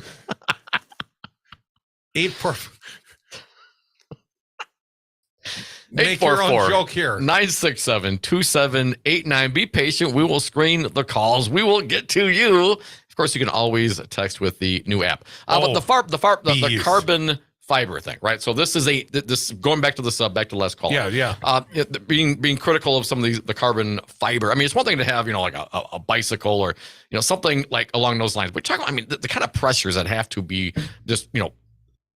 967-2789. Be patient. We will screen the calls. We will get to you. Of course, you can always text with the new app. But the carbon fiber thing, right? So this is this going back to the sub, back to last call. Yeah. Being critical of some of the carbon fiber. I mean, it's one thing to have like a bicycle or something like along those lines. But talk about, I mean, the kind of pressures that have to be just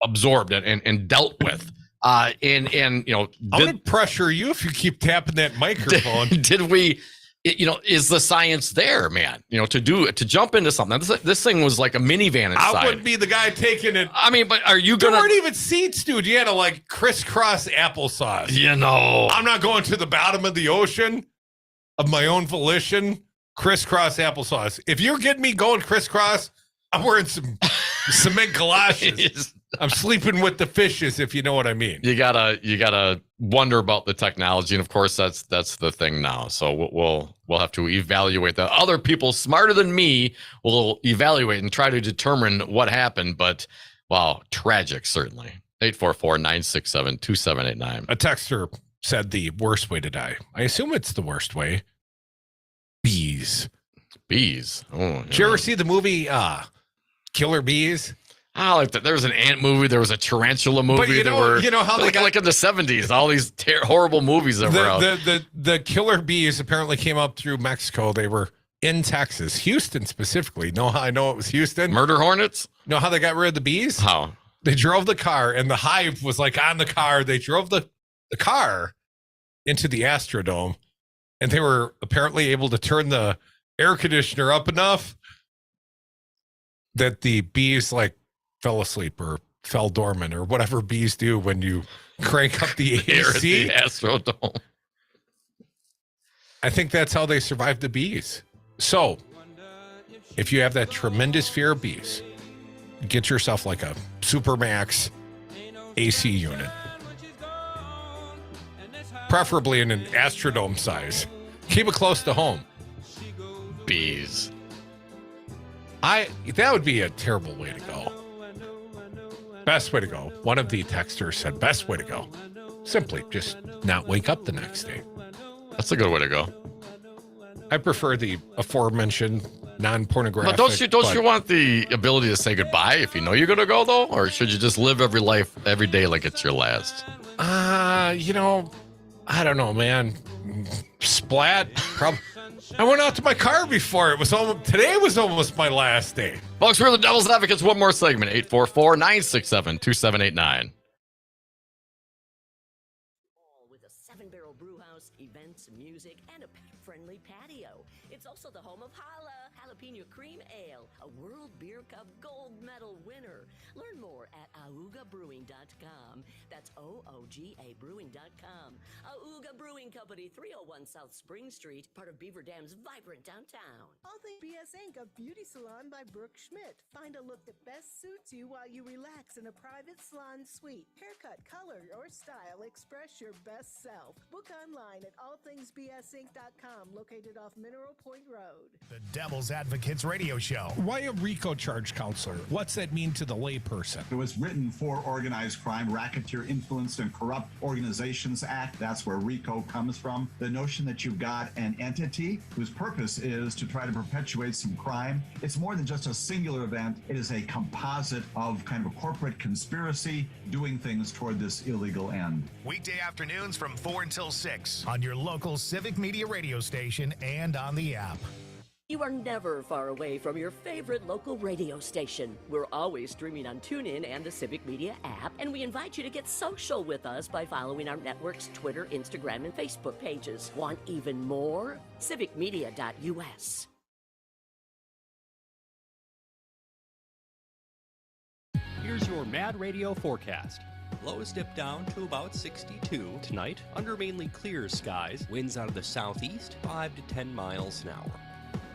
absorbed and dealt with. I'm gonna pressure you if you keep tapping that microphone. Is the science there, man? To jump into something. This thing was like a minivan inside. I wouldn't be the guy taking it. I mean, but are you gonna? There weren't even seats, dude. You had to crisscross applesauce. I'm not going to the bottom of the ocean of my own volition. Crisscross applesauce. If you're getting me going crisscross, I'm wearing some cement galoshes. I'm sleeping with the fishes, if you know what I mean. You gotta wonder about the technology, and of course that's the thing now. So we'll have to evaluate that. Other people smarter than me will evaluate and try to determine what happened. But wow, tragic certainly. 844-967-2789. A texter said the worst way to die. I assume it's the worst way. Bees. Oh, yeah. Did you ever see the movie Killer Bees? Oh, like there was an ant movie. There was a tarantula movie. But you know how they like in the 70s, all these horrible movies that were out. The killer bees apparently came up through Mexico. They were in Texas, Houston specifically. Know how I know it was Houston? Murder hornets? Know how they got rid of the bees? How? They drove the car, and the hive was on the car. They drove the car into the Astrodome, and they were apparently able to turn the air conditioner up enough that the bees fell asleep or fell dormant or whatever bees do when you crank up the AC. The Astrodome. I think that's how they survived the bees. So if you have that tremendous fear of bees, get yourself a Supermax AC unit, preferably in an Astrodome size. Keep it close to home. Bees. That would be a terrible way to go. Best way to go. One of the texters said best way to go. Simply just not wake up the next day. That's a good way to go. I prefer the aforementioned non-pornographic. But don't you want the ability to say goodbye if you know you're gonna go though? Or should you just live every day like it's your last? I don't know, man. Splat. I went out to my car before. Today was almost my last day. Folks, we're the Devil's Advocates. One more segment. 844-967-2789. With a 7-barrel brew house, events, music, and a pet-friendly patio. It's also the home of Jalapeno Cream Ale, a World Beer Cup gold medal winner. Learn more at augabrewing.com. That's OOGA brewing.com. Auga Brewing Company, 301 South Spring Street, part of Beaver Dam's vibrant downtown. All Things BS Inc., a beauty salon by Brooke Schmidt. Find a look that best suits you while you relax in a private salon suite. Haircut, color, or style, express your best self. Book online at allthingsbsinc.com, located off Mineral Point Road. The Devil's Advocates Radio Show. Why a RICO charge counselor? What's that mean to the layperson? It was written for Organized Crime, Racketeer Influenced and Corrupt Organizations Act. That's where RICO comes from. The notion that you've got an entity whose purpose is to try to perpetuate some crime. It's more than just a singular event. It is a composite of kind of a corporate conspiracy doing things toward this illegal end. Weekday afternoons from 4 until 6 on your local Civic Media radio station and on the app. You are never far away from your favorite local radio station. We're always streaming on TuneIn and the Civic Media app, and we invite you to get social with us by following our network's Twitter, Instagram, and Facebook pages. Want even more? civicmedia.us. Here's your Mad Radio forecast. Lows dip down to about 62 tonight under mainly clear skies. Winds out of the southeast, 5 to 10 miles an hour.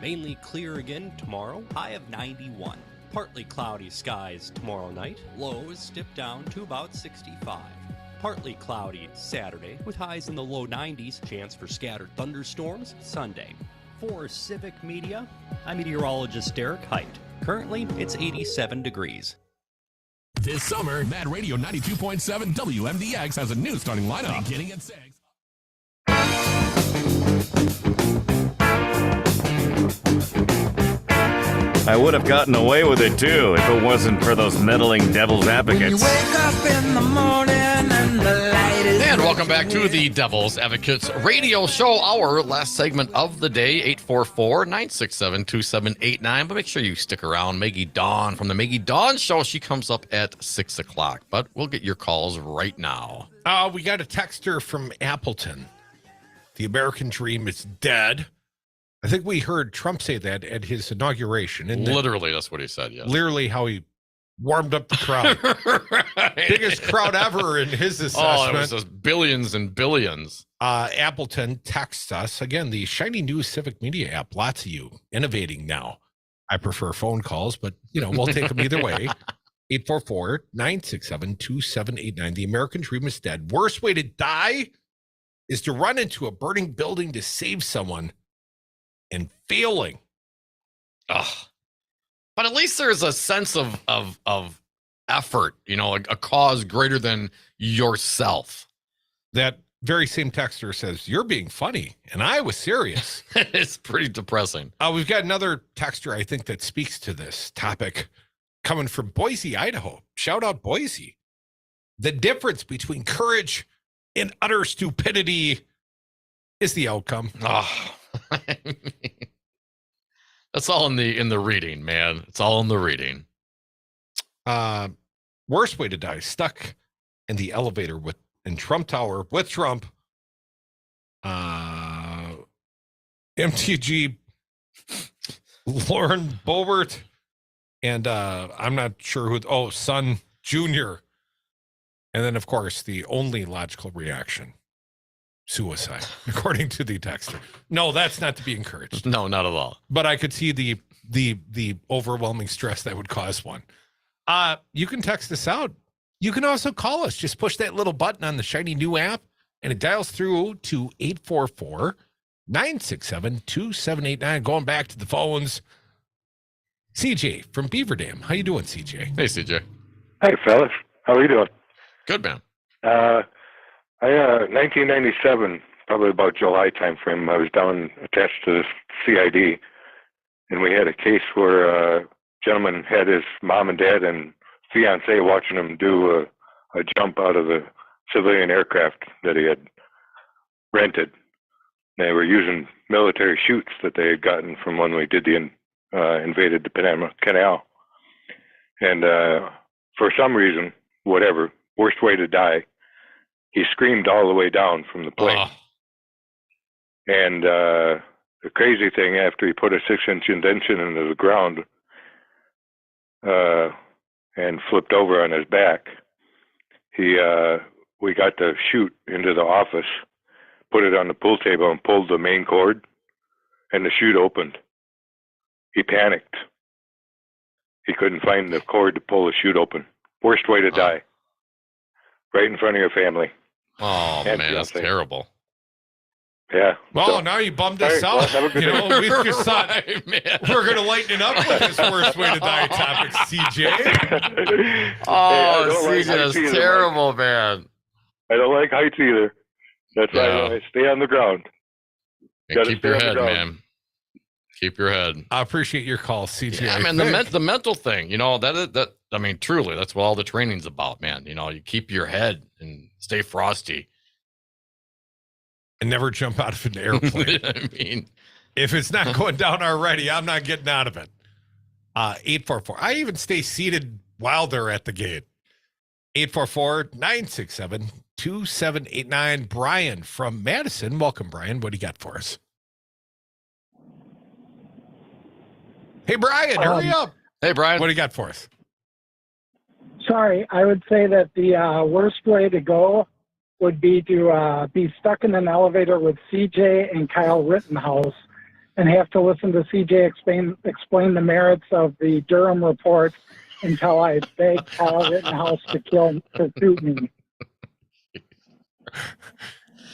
Mainly clear again tomorrow, high of 91. Partly cloudy skies tomorrow night. Lows dip down to about 65. Partly cloudy Saturday with highs in the low 90s. Chance for scattered thunderstorms Sunday. For Civic Media, I'm meteorologist Derek Height. Currently, it's 87 degrees. This summer, Mad Radio 92.7 WMDX has a new starting lineup beginning at 6. I would have gotten away with it too if it wasn't for those meddling devil's advocates. And welcome back to the Devil's Advocates radio show, our last segment of the day, 844-967-2789. But make sure you stick around. Maggie Dawn from the Maggie Dawn Show. She comes up at 6 o'clock, but we'll get your calls right now. We got a texter from Appleton. The American dream is dead. I think we heard Trump say that at his inauguration. Literally, that's what he said, yes. Literally how he warmed up the crowd. Right. Biggest crowd ever in his assessment. Oh, it was just billions and billions. Appleton texts us. Again, the shiny new Civic Media app. Lots of you innovating now. I prefer phone calls, but, we'll take them either way. 844-967-2789. The American dream is dead. Worst way to die is to run into a burning building to save someone and failing. Ugh. But at least there's a sense of effort, a cause greater than yourself. That very same texter says, you're being funny, and I was serious. It's pretty depressing. We've got another texter, I think, that speaks to this topic coming from Boise, Idaho. Shout out Boise. The difference between courage and utter stupidity is the outcome. Oh. That's all in the reading, man. It's all in the reading. Worst way to die, stuck in the elevator in Trump Tower with Trump. MTG, Lauren Boebert, and I'm not sure who. Son Jr. And then, of course, the only logical reaction. Suicide, according to the texter. No, that's not to be encouraged. No, not at all. But I could see the overwhelming stress that would cause one. You can text us out. You can also call us. Just push that little button on the shiny new app, and it dials through to 844-967-2789. Going back to the phones. CJ from Beaver Dam. How you doing, CJ? Hey, CJ. Hey, fellas. How are you doing? Good, man. 1997, probably about July timeframe, I was down attached to the CID, and we had a case where a gentleman had his mom and dad and fiance watching him do a jump out of a civilian aircraft that he had rented. They were using military chutes that they had gotten from when we did invaded the Panama Canal. And for some reason, whatever, worst way to die, he screamed all the way down from the plane. Oh. And the crazy thing, after he put a 6-inch indentation into the ground and flipped over on his back, we got the chute into the office, put it on the pool table, and pulled the main cord, and the chute opened. He panicked. He couldn't find the cord to pull the chute open. Worst way to die. Right in front of your family. Oh, And man, that's fiance. terrible. Yeah. Well, now you bummed us All right, out. well, have a good day. We just thought we're going to lighten it up with this worst way to die topic, CJ. Oh, don't like CJ, heights that's either, terrible, man. I don't like heights either. That's why I stay on the ground. And Gotta keep stay your on the head, ground. man. Keep your head. I appreciate your call, CJ. Yeah, man, the mental thing, that I mean, truly, that's what all the training's about, man. You keep your head and stay frosty. And never jump out of an airplane. I mean, if it's not going down already, I'm not getting out of it. 844. I even stay seated while they're at the gate. 844-967-2789. Brian from Madison. Welcome, Brian. What do you got for us? Hey, Brian, hurry up. Hey, Brian. What do you got for us? Sorry, I would say that the worst way to go would be to be stuck in an elevator with CJ and Kyle Rittenhouse and have to listen to CJ explain the merits of the Durham report until I beg Kyle Rittenhouse to shoot me.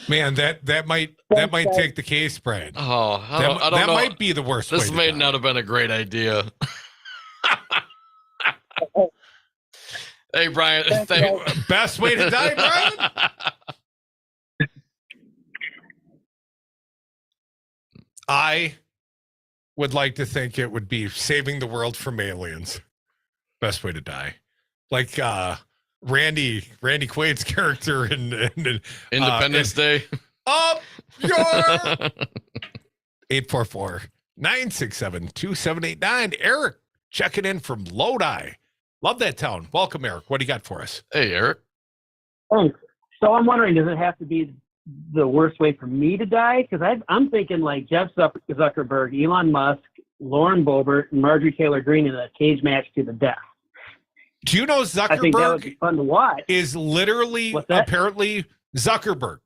Man, that might take the case, Brian. Oh, I don't know. That might be the worst. This may not have been a great idea. Hey, Brian. Best way to die, Brian? I would like to think it would be saving the world from aliens. Best way to die. Like Randy Quaid's character in Independence Day. Up your 844-967-2789. Eric checking in from Lodi. Love that town. Welcome, Eric. What do you got for us? Hey, Eric. Thanks. So I'm wondering, does it have to be the worst way for me to die? Because I'm thinking like Jeff Zuckerberg, Elon Musk, Lauren Boebert, and Marjorie Taylor Greene in a cage match to the death. Do you know I think that would Zuckerberg be fun to watch. is literally apparently Zuckerberg,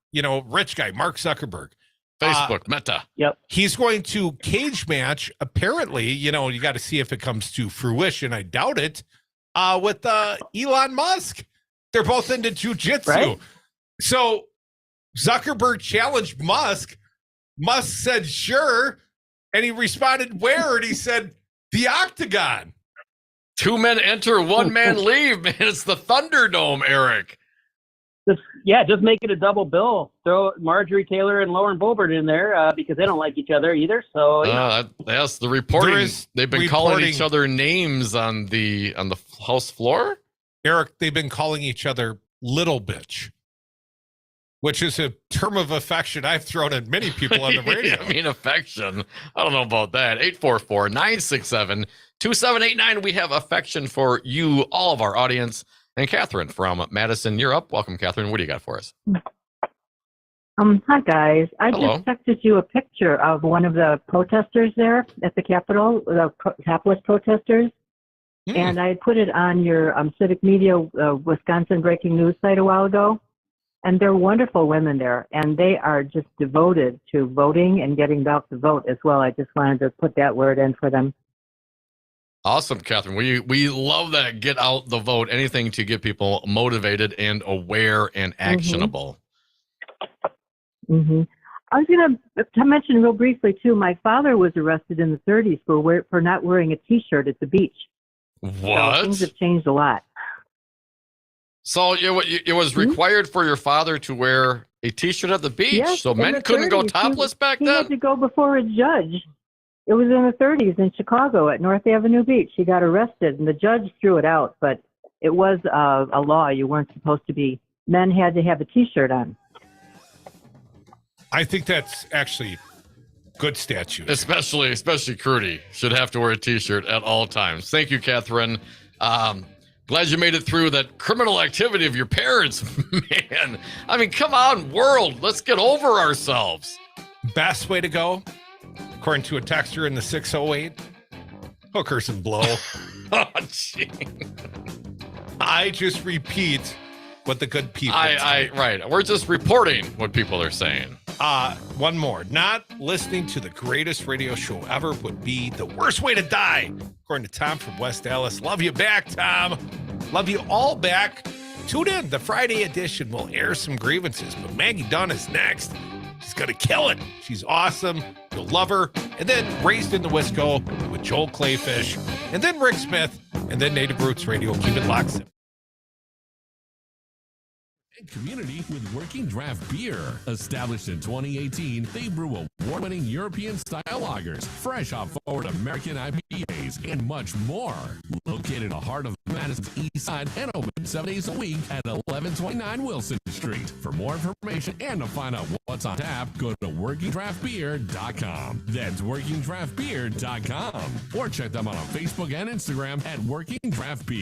rich guy, Mark Zuckerberg. Facebook, Meta. Yep. He's going to cage match, apparently, you got to see if it comes to fruition. I doubt it. With Elon Musk. They're both into jujitsu. Right? So Zuckerberg challenged Musk. Musk said, sure. And he responded, where? And he said, the Octagon. 2 men enter, 1 man leave, man. It's the Thunderdome, Eric. Just make it a double bill. Throw Marjorie Taylor and Lauren Boebert in there because they don't like each other either. So that's the reporting. They've been calling each other names on the House floor. Eric, they've been calling each other little bitch, which is a term of affection I've thrown at many people on the radio. I mean, affection. I don't know about that. 844-967-2789. We have affection for you, all of our audience. And Catherine from Madison, you're up. Welcome, Catherine. What do you got for us? Hi, guys. I Hello. just texted you a picture of one of the protesters there at the Capitol, the capitalist protesters. And I put it on your Civic Media Wisconsin Breaking News site a while ago. And they're wonderful women there. And they are just devoted to voting and getting out the vote as well. I just wanted to put that word in for them. Awesome, Catherine. We love that. Get out the vote. Anything to get people motivated and aware and actionable. Mm-hmm. I was going to mention real briefly, too, my father was arrested in the 30s for not wearing a T-shirt at the beach. What? So things have changed a lot. So it was required for your father to wear a T-shirt at the beach. Yes, so men couldn't go topless back he then? had to go before a judge. It was in the 30s in Chicago at North Avenue Beach. He got arrested, and the judge threw it out, but it was a law. You weren't supposed to be. Men had to have a T-shirt on. I think that's actually good statute. Especially Crudy should have to wear a T-shirt at all times. Thank you, Catherine. Glad you made it through that criminal activity of your parents, man. I mean, come on, world. Let's get over ourselves. Best way to go, according to a texter in the 608, hookers and blow. Oh, gee. I just repeat what the good people say. Right. We're just reporting what people are saying. One more. Not listening to the greatest radio show ever would be the worst way to die, according to Tom from West Dallas. Love you back, Tom. Love you all back. Tune in. The Friday edition will air some grievances, but Maggie Dunn is next. She's going to kill it. She's awesome. You'll love her. And then Raised in the Wisco with Joel Clayfish. And then Rick Smith. And then Native Roots Radio. Keep it locked. Community with Working Draft Beer. Established in 2018, they brew award-winning European-style lagers, fresh off forward American IPAs, and much more. Located in the heart of Madison's East Side and open 7 days a week at 1129 Wilson Street. For more information and to find out what's on tap, go to workingdraftbeer.com. That's workingdraftbeer.com. Or check them out on Facebook and Instagram at Working Draft Beer.